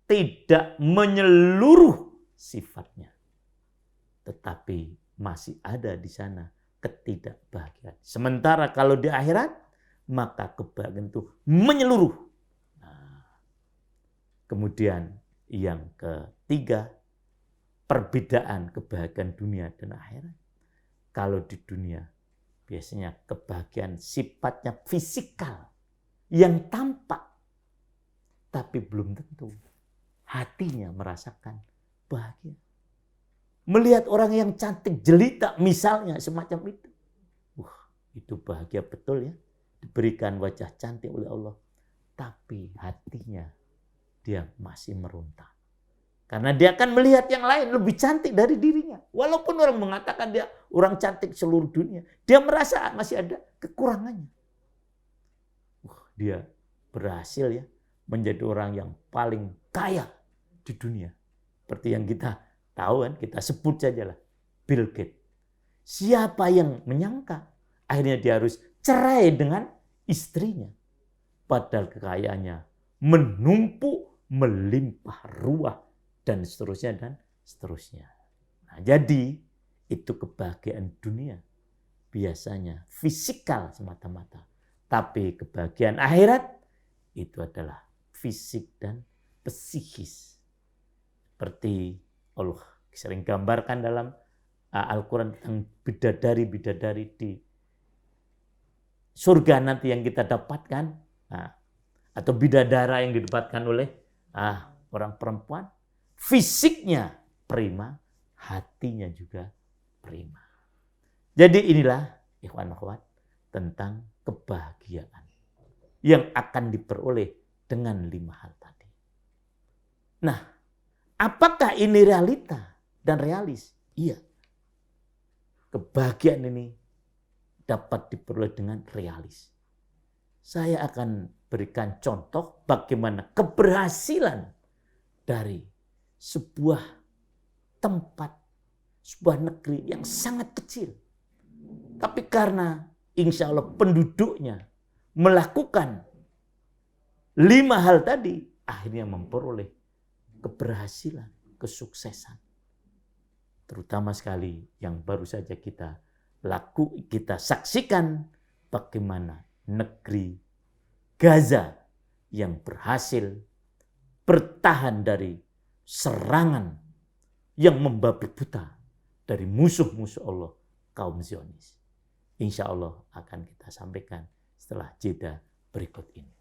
tidak menyeluruh sifatnya. Tetapi masih ada di sana ketidakbahagiaan. Sementara kalau di akhirat, maka kebahagiaan itu menyeluruh. Nah, kemudian yang ketiga, perbedaan kebahagiaan dunia dan akhirat. Kalau di dunia, biasanya kebahagiaan sifatnya fisikal, yang tampak, tapi belum tentu hatinya merasakan bahagia. Melihat orang yang cantik jelita misalnya semacam itu. Itu bahagia betul ya. Diberikan wajah cantik oleh Allah. Tapi hatinya dia masih meronta. Karena dia akan melihat yang lain lebih cantik dari dirinya. Walaupun orang mengatakan dia orang cantik seluruh dunia. Dia merasa masih ada kekurangannya. Dia berhasil ya menjadi orang yang paling kaya di dunia. Seperti yang kita tahu kan, kita sebut saja lah, Bill Gates. Siapa yang menyangka akhirnya dia harus cerai dengan istrinya. Padahal kekayaannya menumpuk, melimpah ruah, dan seterusnya dan seterusnya. Nah, jadi itu kebahagiaan dunia. Biasanya fisikal semata-mata. Tapi kebahagiaan akhirat itu adalah fisik dan psikis. Seperti Allah sering gambarkan dalam Al-Quran tentang bidadari-bidadari di surga nanti yang kita dapatkan. Atau bidadara yang didapatkan oleh orang perempuan. Fisiknya prima, hatinya juga prima. Jadi inilah ikhwan akhwat tentang kebahagiaan yang akan diperoleh dengan 5 hal tadi. Nah, apakah ini realita dan realis? Iya. Kebahagiaan ini dapat diperoleh dengan realis. Saya akan berikan contoh bagaimana keberhasilan dari sebuah tempat, sebuah negeri yang sangat kecil. Tapi karena insya Allah penduduknya melakukan 5 hal tadi, akhirnya memperoleh keberhasilan, kesuksesan. Terutama sekali yang baru saja kita saksikan bagaimana negeri Gaza yang berhasil bertahan dari serangan yang membabi buta dari musuh-musuh Allah, kaum Zionis. Insya Allah akan kita sampaikan setelah jeda berikut ini.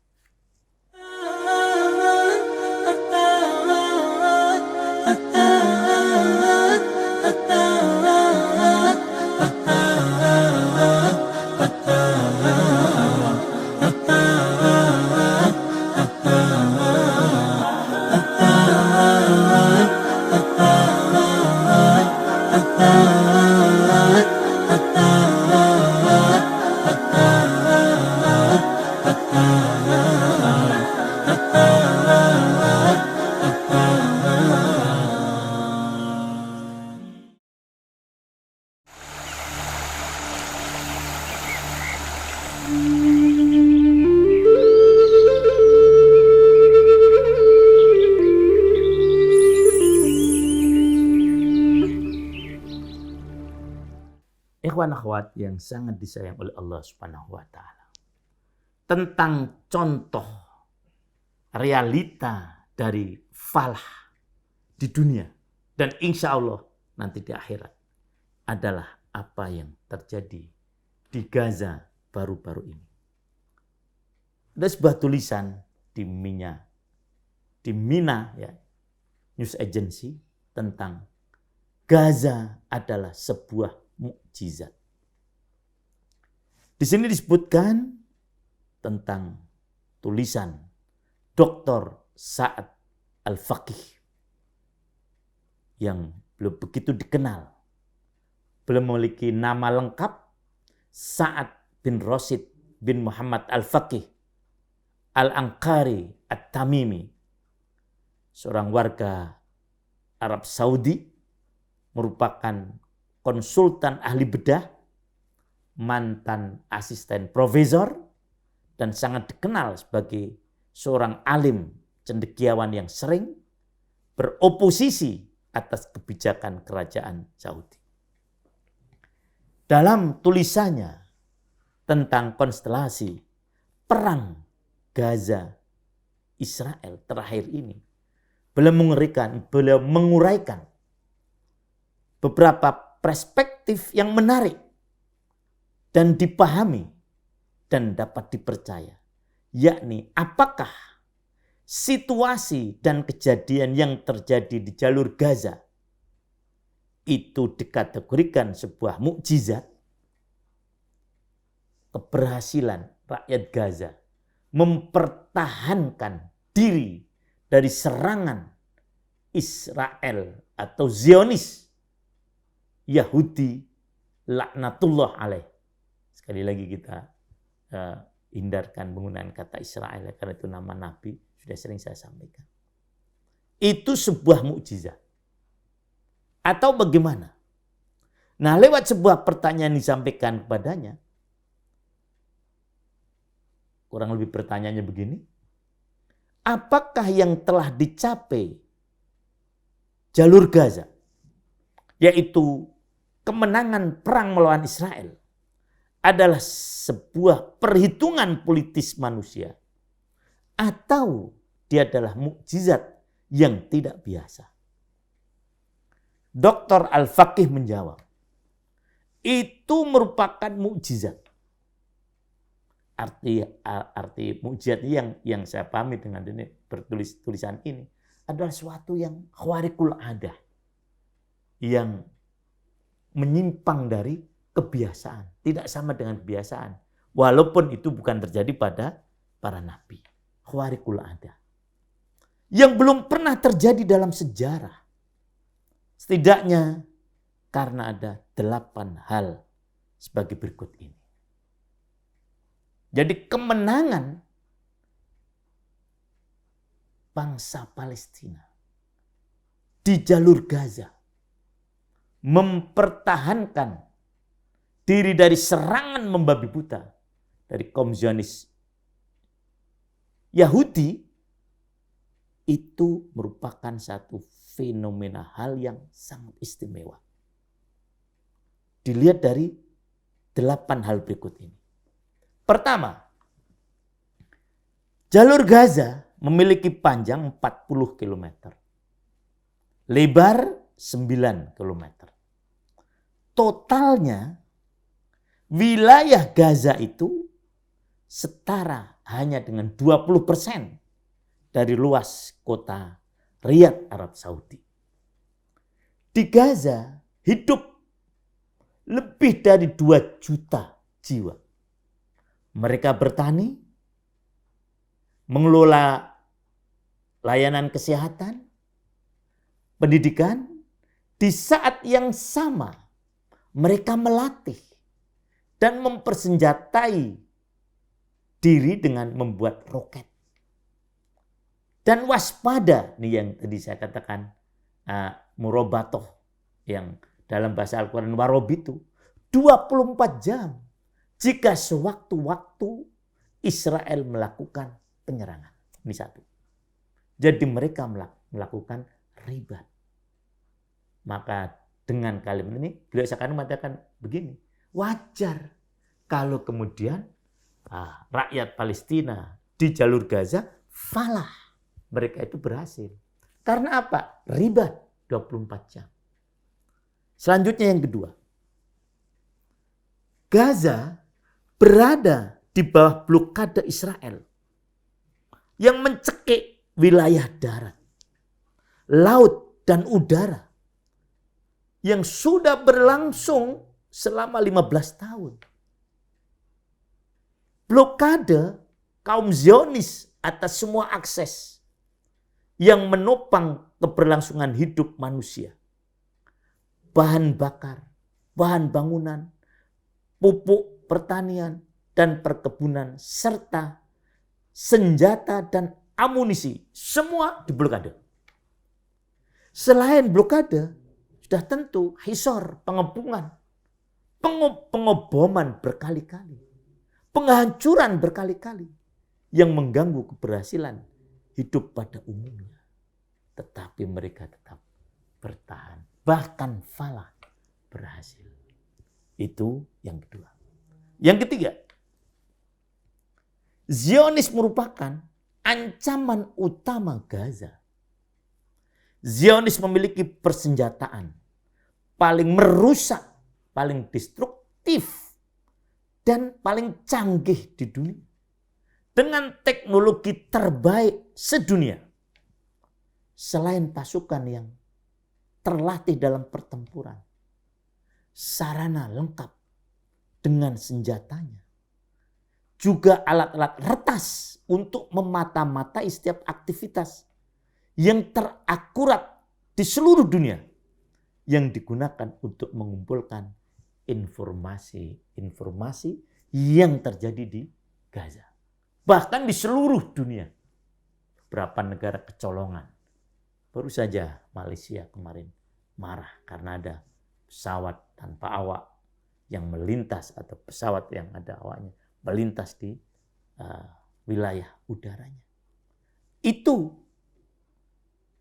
Ikhwan akhwat yang sangat disayang oleh Allah Subhanahu wa taala. Tentang contoh realita dari falah di dunia dan insya Allah nanti di akhirat adalah apa yang terjadi di Gaza baru-baru ini. Ada sebuah tulisan di Mina ya, news agency tentang Gaza adalah sebuah mukjizat. Di sini disebutkan tentang tulisan Dr. Sa'ad Al-Faqih yang belum begitu dikenal. Belum memiliki nama lengkap, Sa'ad bin Rashid bin Muhammad Al-Faqih Al-Anqari At-Tamimi, seorang warga Arab Saudi, merupakan konsultan ahli bedah, mantan asisten profesor, dan sangat dikenal sebagai seorang alim cendekiawan yang sering beroposisi atas kebijakan kerajaan Saudi. Dalam tulisannya tentang konstelasi perang Gaza Israel terakhir ini, beliau menguraikan beberapa perspektif yang menarik dan dipahami dan dapat dipercaya, yakni apakah situasi dan kejadian yang terjadi di jalur Gaza itu dikategorikan sebuah mukjizat, keberhasilan rakyat Gaza mempertahankan diri dari serangan Israel atau Zionis Yahudi laknatullah alaih. Sekali lagi kita hindarkan penggunaan kata Israel karena itu nama Nabi, sudah sering saya sampaikan. Itu sebuah mukjizat. Atau bagaimana? Nah, lewat sebuah pertanyaan disampaikan kepadanya, kurang lebih pertanyaannya begini, apakah yang telah dicapai jalur Gaza, yaitu kemenangan perang melawan Israel, adalah sebuah perhitungan politis manusia, atau dia adalah mukjizat yang tidak biasa? Dr. Al-Faqih menjawab, itu merupakan mukjizat. Arti mukjizat yang saya pahami dengan ini tulisan ini adalah suatu yang khawariqul adah, yang menyimpang dari kebiasaan, tidak sama dengan kebiasaan, walaupun itu bukan terjadi pada para nabi. Khawariqul adah yang belum pernah terjadi dalam sejarah, setidaknya karena ada 8 hal sebagai berikut ini. Jadi kemenangan bangsa Palestina di jalur Gaza mempertahankan diri dari serangan membabi buta dari kaum Zionis Yahudi, itu merupakan satu fenomena hal yang sangat istimewa. Dilihat dari 8 hal berikut ini. Pertama, jalur Gaza memiliki panjang 40 km. lebar 9 kilometer. Totalnya wilayah Gaza itu setara hanya dengan 20% dari luas kota Riyadh, Arab Saudi. Di Gaza hidup lebih dari 2 juta jiwa. Mereka bertani, mengelola layanan kesehatan, pendidikan. Di saat yang sama mereka melatih dan mempersenjatai diri dengan membuat roket. Dan waspada, nih yang tadi saya katakan, murobatoh, yang dalam bahasa Al-Quran warobitu, 24 jam jika sewaktu-waktu Israel melakukan penyerangan. Ini satu. Jadi mereka melakukan ribat. Maka dengan kalimat ini beliau seakan mengatakan begini, wajar kalau kemudian rakyat Palestina di jalur Gaza falah. Mereka itu berhasil. Karena apa? Ribat 24 jam. Selanjutnya yang kedua. Gaza berada di bawah blokade Israel yang mencekik wilayah darat, laut, dan udara yang sudah berlangsung selama 15 tahun. Blokade kaum Zionis atas semua akses yang menopang keberlangsungan hidup manusia. Bahan bakar, bahan bangunan, pupuk pertanian dan perkebunan, serta senjata dan amunisi, semua diblokade. Selain blokade, sudah tentu hisor, pengepungan, pengoboman berkali-kali, penghancuran berkali-kali yang mengganggu keberhasilan hidup pada umumnya. Tetapi mereka tetap bertahan, bahkan falah berhasil. Itu yang kedua. Yang ketiga, Zionis merupakan ancaman utama Gaza. Zionis memiliki persenjataan paling merusak, paling destruktif, dan paling canggih di dunia. Dengan teknologi terbaik sedunia. Selain pasukan yang terlatih dalam pertempuran, sarana lengkap dengan senjatanya. Juga alat-alat retas untuk memata-matai setiap aktivitas yang terakurat di seluruh dunia yang digunakan untuk mengumpulkan informasi-informasi yang terjadi di Gaza. Bahkan di seluruh dunia. Berapa negara kecolongan. Baru saja Malaysia kemarin marah karena ada pesawat tanpa awak yang melintas atau pesawat yang ada awaknya melintas di wilayah udaranya. Itu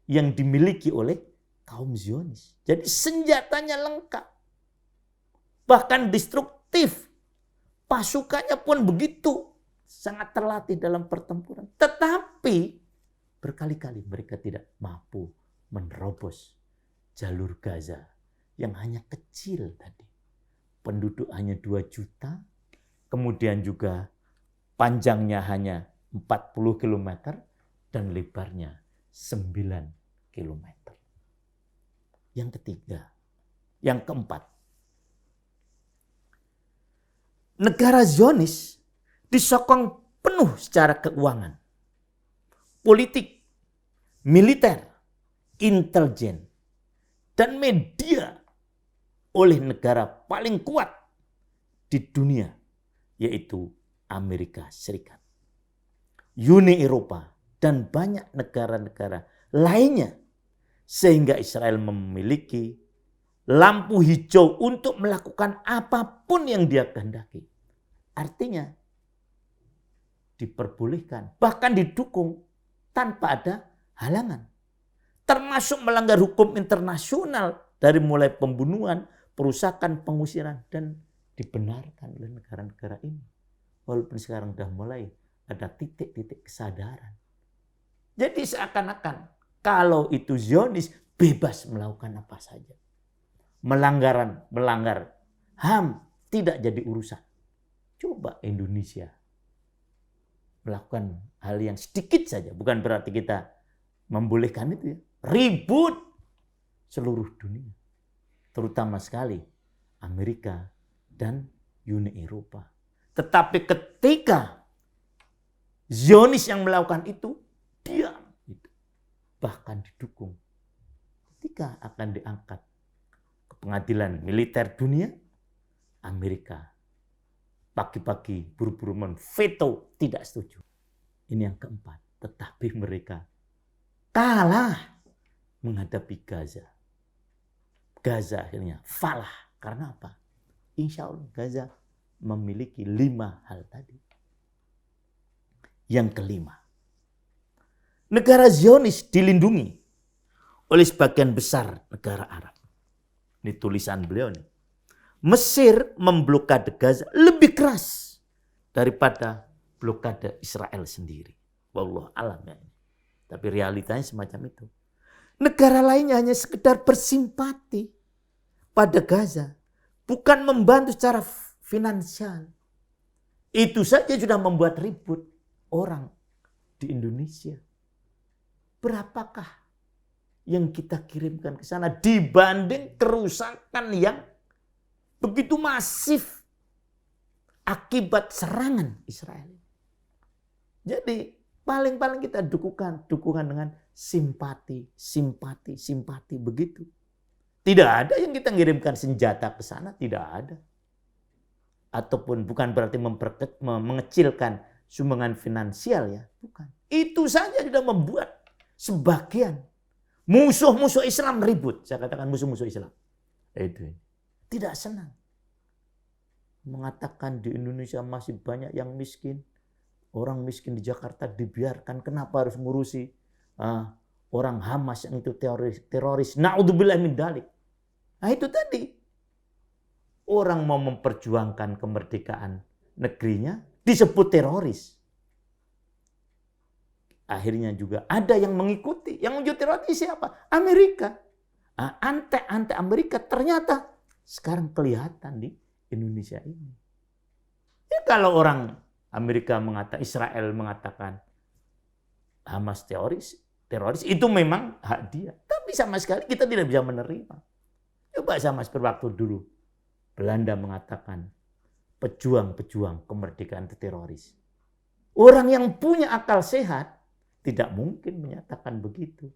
yang dimiliki oleh kaum Zionis. Jadi senjatanya lengkap. Bahkan destruktif. Pasukannya pun begitu. Sangat terlatih dalam pertempuran. Tetapi berkali-kali mereka tidak mampu menerobos jalur Gaza yang hanya kecil tadi. Penduduk hanya 2 juta. Kemudian juga panjangnya hanya 40 km dan lebarnya 9 kilometer. Yang ketiga, yang keempat. Negara Zionis disokong penuh secara keuangan, politik, militer, intelijen, dan media oleh negara paling kuat di dunia, yaitu Amerika Serikat, Uni Eropa, dan banyak negara-negara lainnya, sehingga Israel memiliki lampu hijau untuk melakukan apapun yang dia kehendaki. Artinya diperbolehkan, bahkan didukung tanpa ada halangan. Termasuk melanggar hukum internasional dari mulai pembunuhan, perusakan, pengusiran, dan dibenarkan oleh negara-negara ini. Walaupun sekarang sudah mulai ada titik-titik kesadaran. Jadi seakan-akan kalau itu Zionis bebas melakukan apa saja. Melanggar HAM tidak jadi urusan. Coba Indonesia melakukan hal yang sedikit saja, bukan berarti kita membolehkan itu ya. Ribut seluruh dunia, terutama sekali Amerika dan Uni Eropa. Tetapi ketika Zionis yang melakukan itu, diam. Bahkan didukung. Ketika akan diangkat ke pengadilan militer dunia, Amerika pagi-pagi buru-buru veto, tidak setuju. Ini yang keempat. Tetapi mereka kalah menghadapi Gaza. Gaza akhirnya falah. Karena apa? Insya Allah Gaza memiliki 5 hal tadi. Yang kelima, negara Zionis dilindungi oleh sebagian besar negara Arab. Ini tulisan beliau nih. Mesir memblokade Gaza lebih keras daripada blokade Israel sendiri. Wallahu a'lam ya. Tapi realitanya semacam itu. Negara lainnya hanya sekedar bersimpati pada Gaza, bukan membantu secara finansial. Itu saja sudah membuat ribut orang di Indonesia. Berapakah yang kita kirimkan ke sana dibanding kerusakan yang begitu masif akibat serangan Israel. Jadi paling-paling kita dukungan dengan simpati begitu. Tidak ada yang kita kirimkan senjata ke sana, tidak ada. Ataupun bukan berarti mengecilkan sumbangan finansial ya, bukan. Itu saja sudah membuat sebagian musuh-musuh Islam ribut. Saya katakan musuh-musuh Islam. Itu tidak senang. Mengatakan di Indonesia masih banyak yang miskin. Orang miskin di Jakarta dibiarkan. Kenapa harus ngurusi orang Hamas yang itu teroris. Na'udzubillah min dalik. Nah itu tadi. Orang mau memperjuangkan kemerdekaan negerinya disebut teroris. Akhirnya juga ada yang mengikuti. Yang menjadi teroris siapa? Amerika. Ante-ante Amerika ternyata sekarang kelihatan di Indonesia ini. Ya kalau orang Amerika mengatakan, Israel mengatakan Hamas teroris itu memang hak dia. Tapi sama sekali kita tidak bisa menerima. Coba sama seperti waktu dulu Belanda mengatakan pejuang-pejuang kemerdekaan itu teroris. Orang yang punya akal sehat tidak mungkin menyatakan begitu.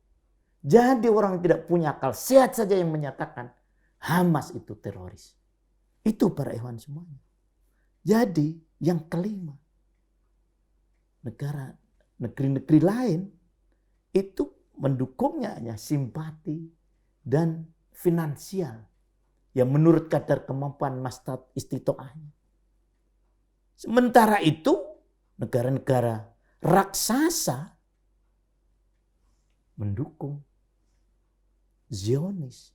Jadi orang yang tidak punya akal sehat saja yang menyatakan Hamas itu teroris. Itu para ikhwan semuanya. Jadi yang kelima, negeri-negeri lain itu mendukungnya hanya simpati dan finansial yang menurut kadar kemampuan mastat istitoahnya. Sementara itu negara-negara raksasa mendukung Zionis.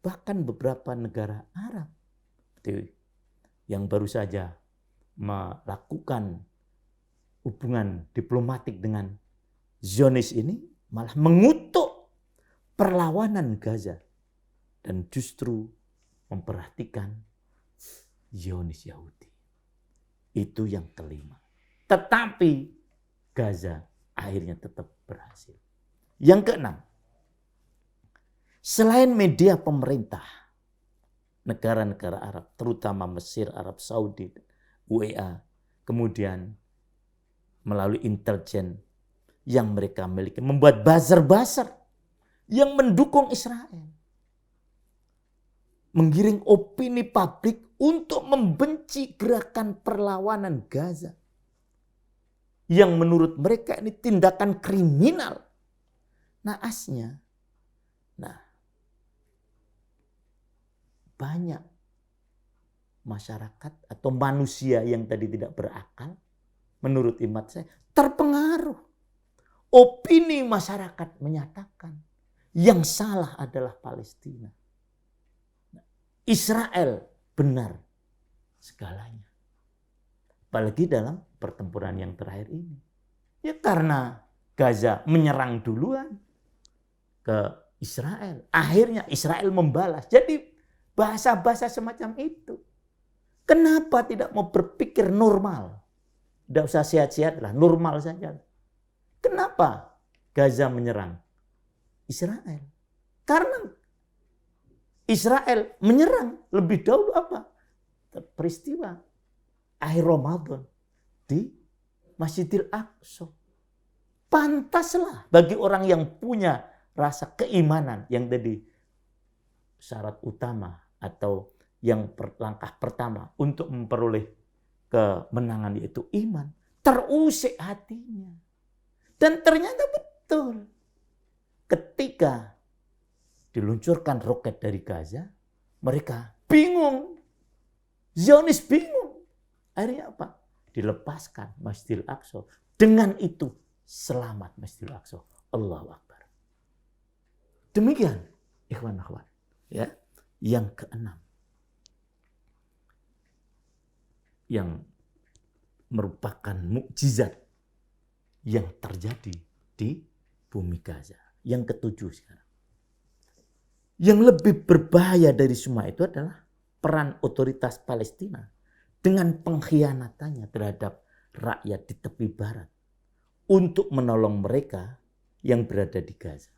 Bahkan beberapa negara Arab yang baru saja melakukan hubungan diplomatik dengan Zionis ini malah mengutuk perlawanan Gaza dan justru memperhatikan Zionis Yahudi. Itu yang kelima. Tetapi Gaza akhirnya tetap berhasil. Yang keenam, selain media pemerintah, negara-negara Arab, terutama Mesir, Arab Saudi, UEA, kemudian melalui intelijen yang mereka miliki, membuat buzzer-buzzer yang mendukung Israel. Menggiring opini publik untuk membenci gerakan perlawanan Gaza. Yang menurut mereka ini tindakan kriminal. Naasnya, banyak masyarakat atau manusia yang tadi tidak berakal, menurut imat saya, terpengaruh. Opini masyarakat menyatakan yang salah adalah Palestina. Israel benar segalanya. Apalagi dalam pertempuran yang terakhir ini. Ya karena Gaza menyerang duluan ke Israel. Akhirnya Israel membalas. Jadi bahasa-bahasa semacam itu. Kenapa tidak mau berpikir normal? Tidak usah sehat-sehat lah, normal saja. Kenapa Gaza menyerang Israel? Karena Israel menyerang lebih dahulu apa? Peristiwa akhir Ramadan di Masjidil Aqsa. Pantaslah bagi orang yang punya rasa keimanan yang tadi syarat utama atau yang langkah pertama untuk memperoleh kemenangan yaitu iman. Terusik hatinya. Dan ternyata betul. Ketika diluncurkan roket dari Gaza, mereka bingung. Zionis bingung. Akhirnya apa? Dilepaskan Masjidil Aqsa. Dengan itu selamat Masjidil Aqsa. Allahu Akbar. Demikian, ikhwan akhwat. Ya, yang keenam. Yang merupakan mukjizat yang terjadi di bumi Gaza. Yang ketujuh sekarang. Yang lebih berbahaya dari semua itu adalah peran otoritas Palestina dengan pengkhianatannya terhadap rakyat di tepi barat untuk menolong mereka yang berada di Gaza.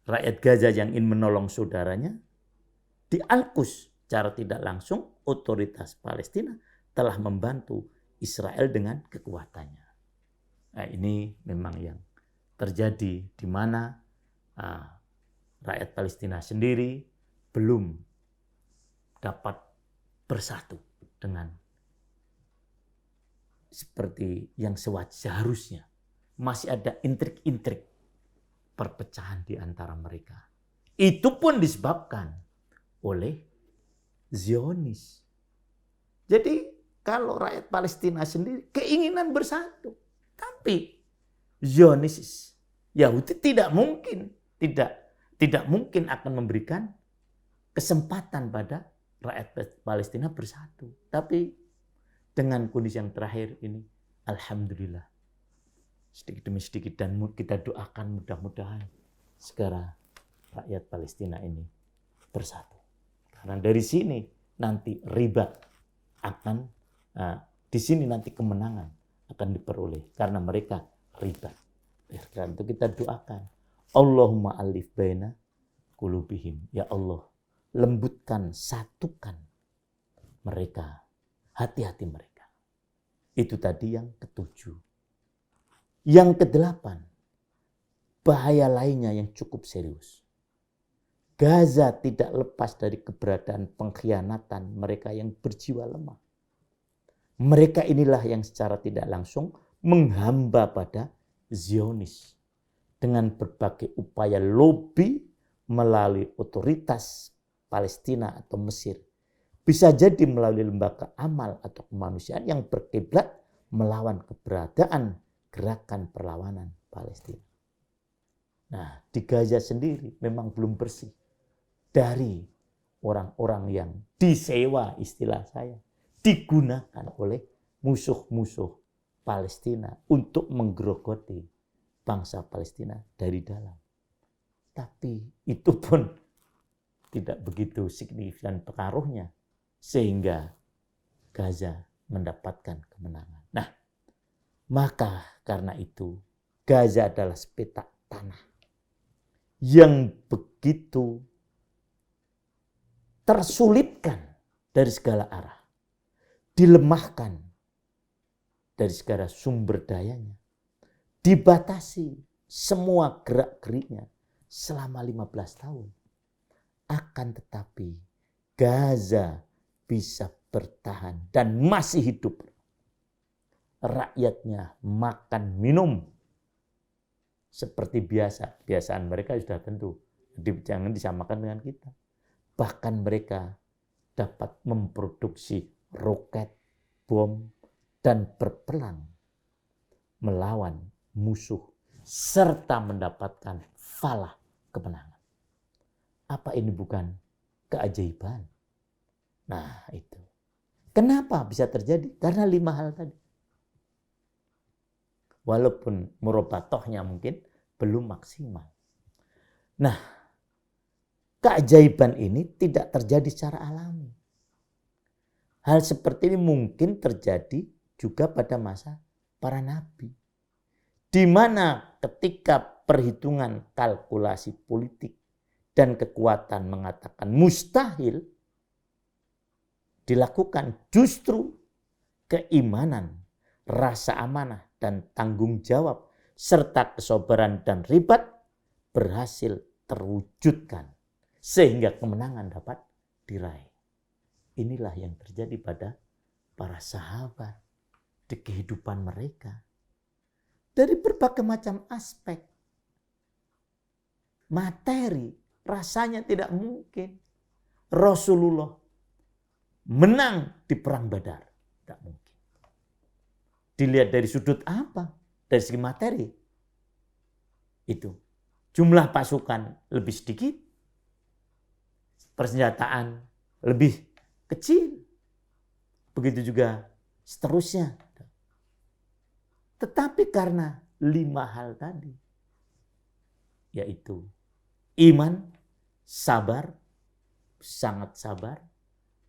Rakyat Gaza yang ingin menolong saudaranya, di Al-Quds secara tidak langsung otoritas Palestina telah membantu Israel dengan kekuatannya. Nah, ini memang yang terjadi di mana rakyat Palestina sendiri belum dapat bersatu dengan seperti yang seharusnya. Masih ada intrik-intrik perpecahan di antara mereka. Itu pun disebabkan oleh Zionis. Jadi kalau rakyat Palestina sendiri keinginan bersatu. Tapi Zionis Yahudi tidak mungkin akan memberikan kesempatan pada rakyat Palestina bersatu. Tapi dengan kondisi yang terakhir ini, alhamdulillah, sedikit demi sedikit, dan kita doakan mudah-mudahan segera rakyat Palestina ini bersatu. Karena dari sini nanti riba akan, di sini nanti kemenangan akan diperoleh karena mereka riba. Dan itu kita doakan. Allahumma alif baina qulubihim. Ya Allah, lembutkan, satukan mereka, hati-hati mereka. Itu tadi yang ketujuh. Yang kedelapan, bahaya lainnya yang cukup serius. Gaza tidak lepas dari keberadaan pengkhianatan mereka yang berjiwa lemah. Mereka inilah yang secara tidak langsung menghamba pada Zionis dengan berbagai upaya lobby melalui otoritas Palestina atau Mesir. Bisa jadi melalui lembaga amal atau kemanusiaan yang berkiblat melawan keberadaan gerakan perlawanan Palestina. Nah, di Gaza sendiri memang belum bersih dari orang-orang yang disewa, istilah saya, digunakan oleh musuh-musuh Palestina untuk menggerogoti bangsa Palestina dari dalam. Tapi itu pun tidak begitu signifikan pengaruhnya sehingga Gaza mendapatkan kemenangan. Nah, maka karena itu Gaza adalah sepetak tanah yang begitu tersulitkan dari segala arah, dilemahkan dari segala sumber dayanya, dibatasi semua gerak-geriknya selama 15 tahun. Akan tetapi Gaza bisa bertahan dan masih hidup. Rakyatnya makan minum seperti biasa. Biasaan mereka sudah tentu. Jangan disamakan dengan kita. Bahkan mereka dapat memproduksi roket, bom, dan berperang melawan musuh serta mendapatkan falah kemenangan. Apa ini bukan keajaiban? Nah, itu. Kenapa bisa terjadi? Karena 5 hal tadi. Walaupun murabatohnya mungkin belum maksimal. Nah, keajaiban ini tidak terjadi secara alami. Hal seperti ini mungkin terjadi juga pada masa para nabi. Di mana ketika perhitungan kalkulasi politik dan kekuatan mengatakan mustahil, dilakukan justru keimanan, rasa amanah dan tanggung jawab serta kesabaran dan ribat berhasil terwujudkan sehingga kemenangan dapat diraih. Inilah yang terjadi pada para sahabat di kehidupan mereka. Dari berbagai macam aspek. Materi rasanya tidak mungkin Rasulullah menang di perang Badar. Tidak mungkin. Dilihat dari sudut apa? Dari segi materi. Itu. Jumlah pasukan lebih sedikit. Persenjataan lebih kecil. Begitu juga seterusnya. Tetapi karena 5 hal tadi, yaitu iman, sabar, sangat sabar,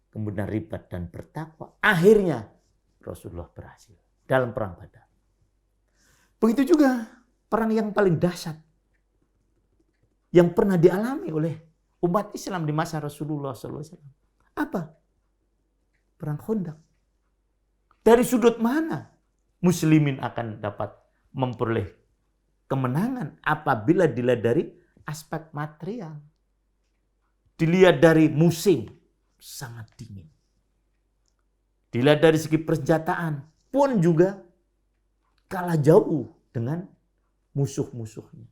kemudian ribat dan bertakwa, akhirnya Rasulullah berhasil dalam perang Badar. Begitu juga perang yang paling dahsyat yang pernah dialami oleh umat Islam di masa Rasulullah SAW. Apa? Perang Khandaq. Dari sudut mana Muslimin akan dapat memperoleh kemenangan apabila dilihat dari aspek material. Dilihat dari musim, sangat dingin. Dilihat dari segi persenjataan pun juga kalah jauh dengan musuh-musuhnya.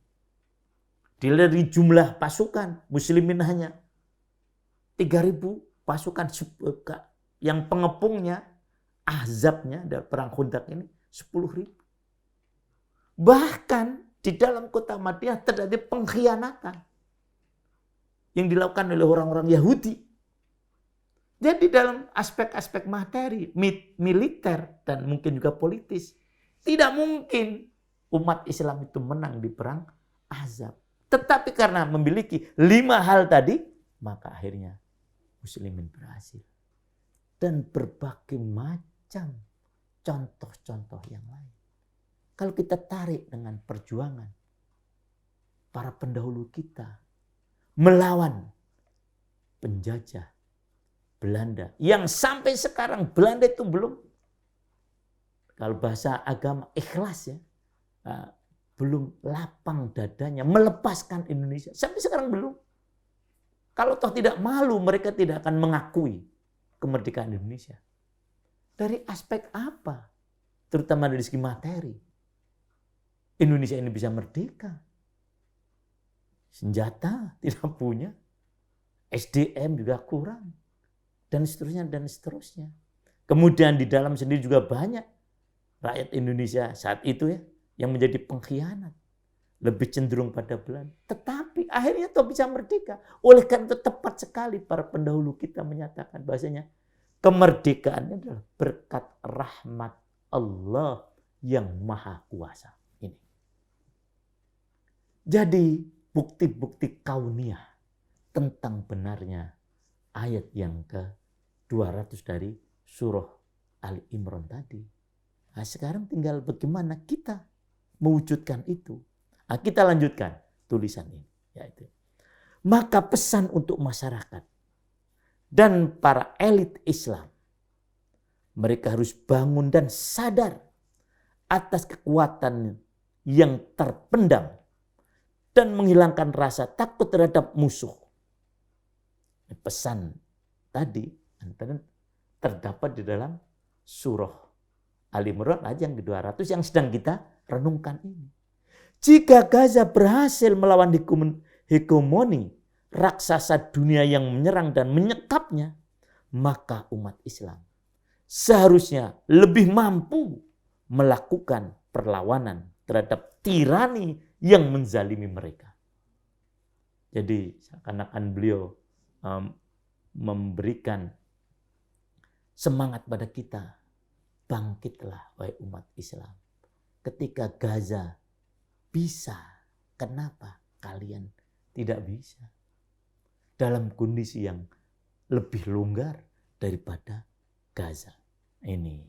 Dilihat dari jumlah pasukan, Muslimin hanya 3.000 pasukan yang pengepungnya, Ahzabnya dari perang Khandaq ini 10.000. Bahkan di dalam kota Madinah terjadi pengkhianatan yang dilakukan oleh orang-orang Yahudi. Jadi dalam aspek-aspek materi, militer dan mungkin juga politis, tidak mungkin umat Islam itu menang di perang Ahzab. Tetapi karena memiliki 5 hal tadi, maka akhirnya Muslimin berhasil. Dan berbagai macam contoh-contoh yang lain. Kalau kita tarik dengan perjuangan para pendahulu kita melawan penjajah Belanda, yang sampai sekarang Belanda itu belum, kalau bahasa agama ikhlas ya, belum lapang dadanya melepaskan Indonesia. Sampai sekarang belum. Kalau toh tidak malu, mereka tidak akan mengakui kemerdekaan Indonesia. Dari aspek apa? Terutama dari segi materi. Indonesia ini bisa merdeka. Senjata tidak punya. SDM juga kurang. Dan seterusnya, dan seterusnya. Kemudian di dalam sendiri juga banyak rakyat Indonesia saat itu ya, yang menjadi pengkhianat. Lebih cenderung pada Belanda. Tetapi akhirnya toh bisa merdeka. Oleh karena itu tepat sekali para pendahulu kita menyatakan bahasanya kemerdekaannya adalah berkat rahmat Allah yang maha kuasa. Ini. Jadi bukti-bukti kauniyah tentang benarnya ayat yang ke-200 dari surah Ali Imran tadi. Nah, sekarang tinggal bagaimana kita mewujudkan itu. Nah, kita lanjutkan tulisan ini. Yaitu, maka pesan untuk masyarakat dan para elit Islam, mereka harus bangun dan sadar atas kekuatan yang terpendam dan menghilangkan rasa takut terhadap musuh. Pesan tadi terdapat di dalam surah Ali Imran ayat yang ke-200 yang sedang kita renungkan ini. Jika Gaza berhasil melawan hegemoni raksasa dunia yang menyerang dan menyekapnya, maka umat Islam seharusnya lebih mampu melakukan perlawanan terhadap tirani yang menzalimi mereka. Jadi seakan-akan beliau memberikan semangat pada kita. Bangkitlah wahai umat Islam. Ketika Gaza bisa, kenapa kalian Tidak bisa. Dalam kondisi yang lebih longgar daripada Gaza. Ini.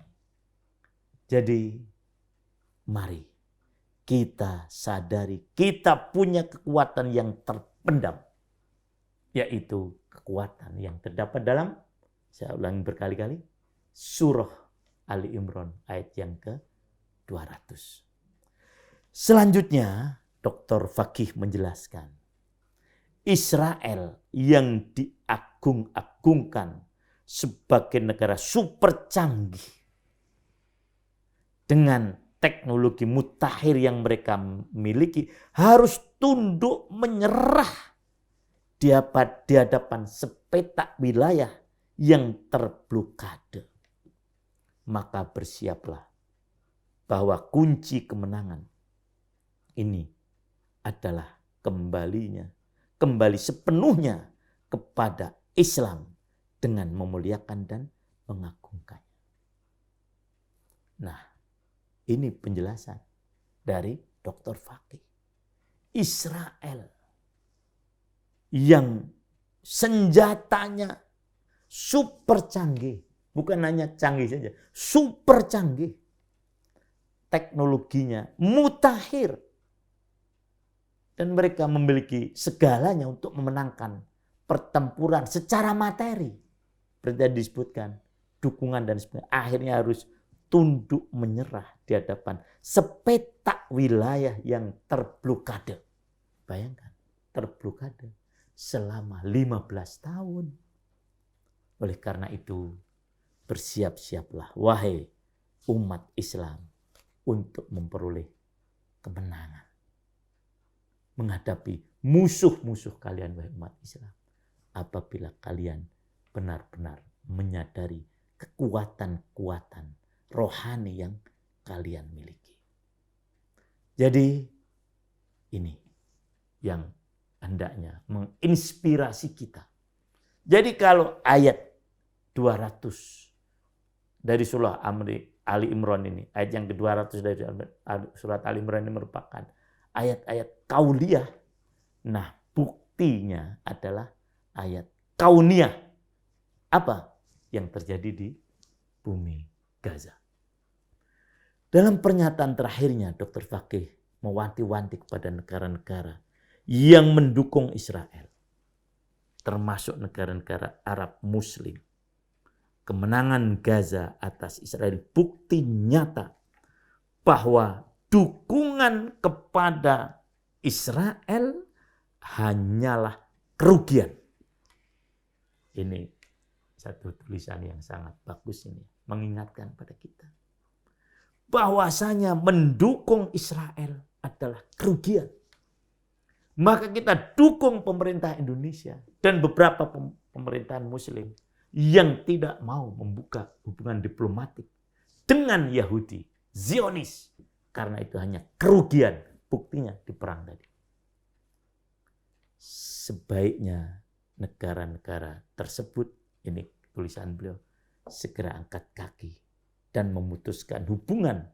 Jadi mari kita sadari kita punya kekuatan yang terpendam. Yaitu kekuatan yang terdapat dalam, saya ulangi berkali-kali, surah Ali Imran ayat yang ke-200. Selanjutnya, Dr. Fakih menjelaskan, Israel yang diagung-agungkan sebagai negara super canggih dengan teknologi mutakhir yang mereka miliki harus tunduk menyerah di hadapan sepetak wilayah yang terblokade. Maka bersiaplah bahwa kunci kemenangan ini adalah kembali sepenuhnya kepada Islam dengan memuliakan dan mengagungkannya. Nah, ini penjelasan dari Dr. Fakih. Israel yang senjatanya super canggih, bukan hanya canggih saja, super canggih. Teknologinya mutakhir. Dan mereka memiliki segalanya untuk memenangkan pertempuran secara materi. Seperti disebutkan, dukungan dan sebagainya. Akhirnya harus tunduk menyerah di hadapan sepetak wilayah yang terblokade. Bayangkan, terblokade selama 15 tahun. Oleh karena itu, bersiap-siaplah wahai umat Islam untuk memperoleh kemenangan. Menghadapi musuh-musuh kalian wahai umat Islam. Apabila kalian benar-benar menyadari kekuatan-kekuatan rohani yang kalian miliki. Jadi ini yang hendaknya menginspirasi kita. Jadi kalau ayat 200 dari surah Ali Imran ini, ayat yang ke-200 dari surat Ali Imran ini merupakan ayat-ayat kauliyah. Nah, buktinya adalah ayat kauniyah. Apa yang terjadi di bumi Gaza? Dalam pernyataan terakhirnya, Dr. Fakih mewanti-wanti kepada negara-negara yang mendukung Israel, termasuk negara-negara Arab Muslim. Kemenangan Gaza atas Israel bukti nyata bahwa dukungan kepada Israel hanyalah kerugian. Ini satu tulisan yang sangat bagus ini, mengingatkan pada kita bahwasanya mendukung Israel adalah kerugian. Maka kita dukung pemerintah Indonesia dan beberapa pemerintahan Muslim yang tidak mau membuka hubungan diplomatik dengan Yahudi, Zionis. Karena itu hanya kerugian, buktinya di perang tadi. Sebaiknya negara-negara tersebut, ini tulisan beliau, segera angkat kaki dan memutuskan hubungan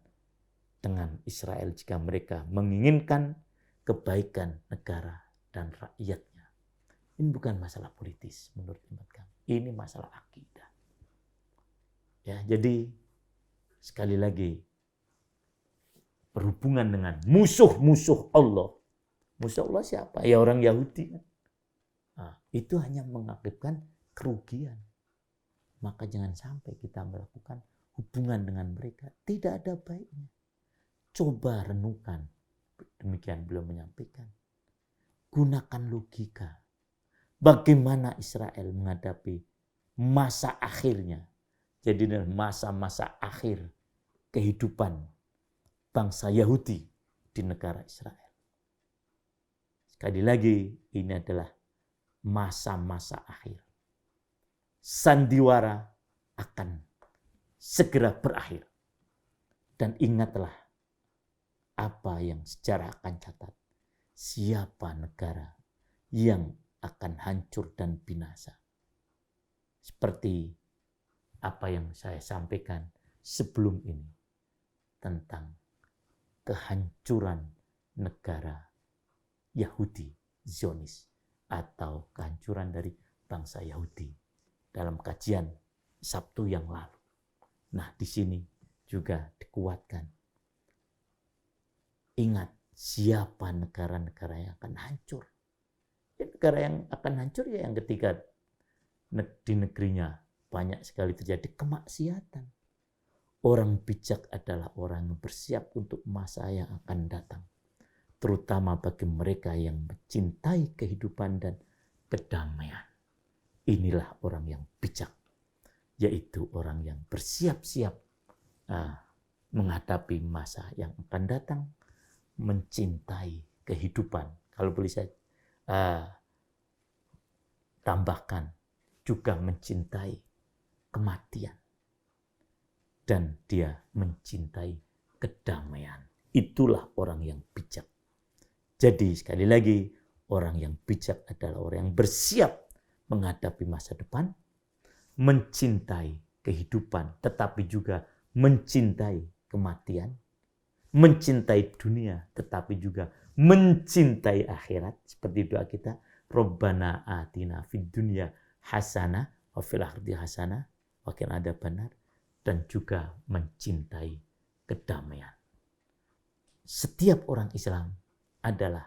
dengan Israel jika mereka menginginkan kebaikan negara dan rakyatnya. Ini bukan masalah politis menurut hemat kami. Ini masalah akidah. Ya, jadi sekali lagi berhubungan dengan musuh-musuh Allah. Musuh Allah siapa? Ya orang Yahudi. Nah, itu hanya mengakibatkan kerugian. Maka jangan sampai kita melakukan hubungan dengan mereka. Tidak ada baiknya. Coba renungkan. Demikian beliau menyampaikan. Gunakan logika. Bagaimana Israel menghadapi masa akhirnya. Jadi masa-masa akhir kehidupan bangsa Yahudi di negara Israel. Sekali lagi, ini adalah masa-masa akhir. Sandiwara akan segera berakhir. Dan ingatlah apa yang sejarah akan catat. Siapa negara yang akan hancur dan binasa. Seperti apa yang saya sampaikan sebelum ini tentang kehancuran negara Yahudi Zionis atau kehancuran dari bangsa Yahudi dalam kajian Sabtu yang lalu. Nah, di sini juga dikuatkan. Ingat siapa negara-negara yang akan hancur. Ya, negara yang akan hancur ya yang ketika di negerinya banyak sekali terjadi kemaksiatan. Orang bijak adalah orang yang bersiap untuk masa yang akan datang. Terutama bagi mereka yang mencintai kehidupan dan kedamaian. Inilah orang yang bijak. Yaitu orang yang bersiap-siap menghadapi masa yang akan datang. Mencintai kehidupan. Kalau boleh saya tambahkan, juga mencintai kematian. Dan dia mencintai kedamaian. Itulah orang yang bijak. Jadi sekali lagi, orang yang bijak adalah orang yang bersiap menghadapi masa depan, mencintai kehidupan, tetapi juga mencintai kematian, mencintai dunia, tetapi juga mencintai akhirat. Seperti doa kita, Rabbana atina fid dunya hasanah wa fil akhirati hasanah wa qina adzabannar, dan juga mencintai kedamaian. Setiap orang Islam adalah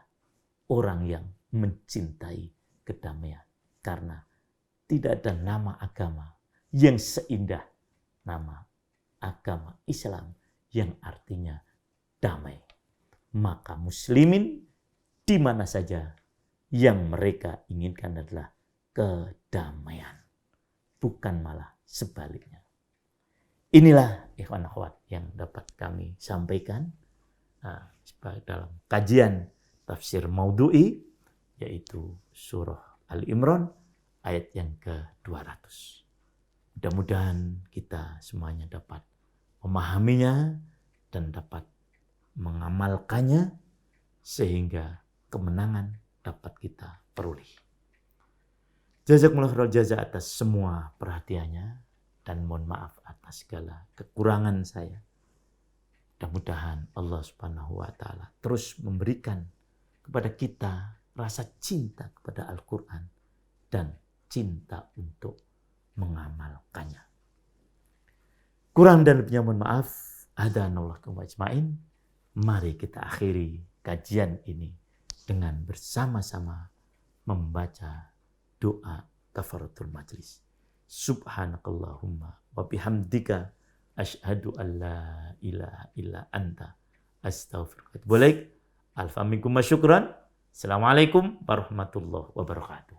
orang yang mencintai kedamaian, karena tidak ada nama agama yang seindah nama agama Islam yang artinya damai. Maka muslimin di mana saja yang mereka inginkan adalah kedamaian, bukan malah sebaliknya. Inilah ikhwan akhwat yang dapat kami sampaikan dalam kajian tafsir maudhu'i, yaitu surah Al-Imran ayat yang ke-200. Mudah-mudahan kita semuanya dapat memahaminya dan dapat mengamalkannya sehingga kemenangan dapat kita peroleh. Jazakumullah khairal jaza atas semua perhatiannya, dan mohon maaf atas segala kekurangan saya. Mudah-mudahan Allah Subhanahu wa taala terus memberikan kepada kita rasa cinta kepada Al-Quran dan cinta untuk mengamalkannya. Kurang dan lebihnya mohon maaf. Hadanallahu wa ajmain. Mari kita akhiri kajian ini dengan bersama-sama membaca doa kafaratul majlis. Subhanakallahumma wa bihamdika asyhadu an la ilaha illa anta astaghfiruka wa atubu ilaik. Alfa minkum wa syukran. Assalamualaikum warahmatullahi wabarakatuh.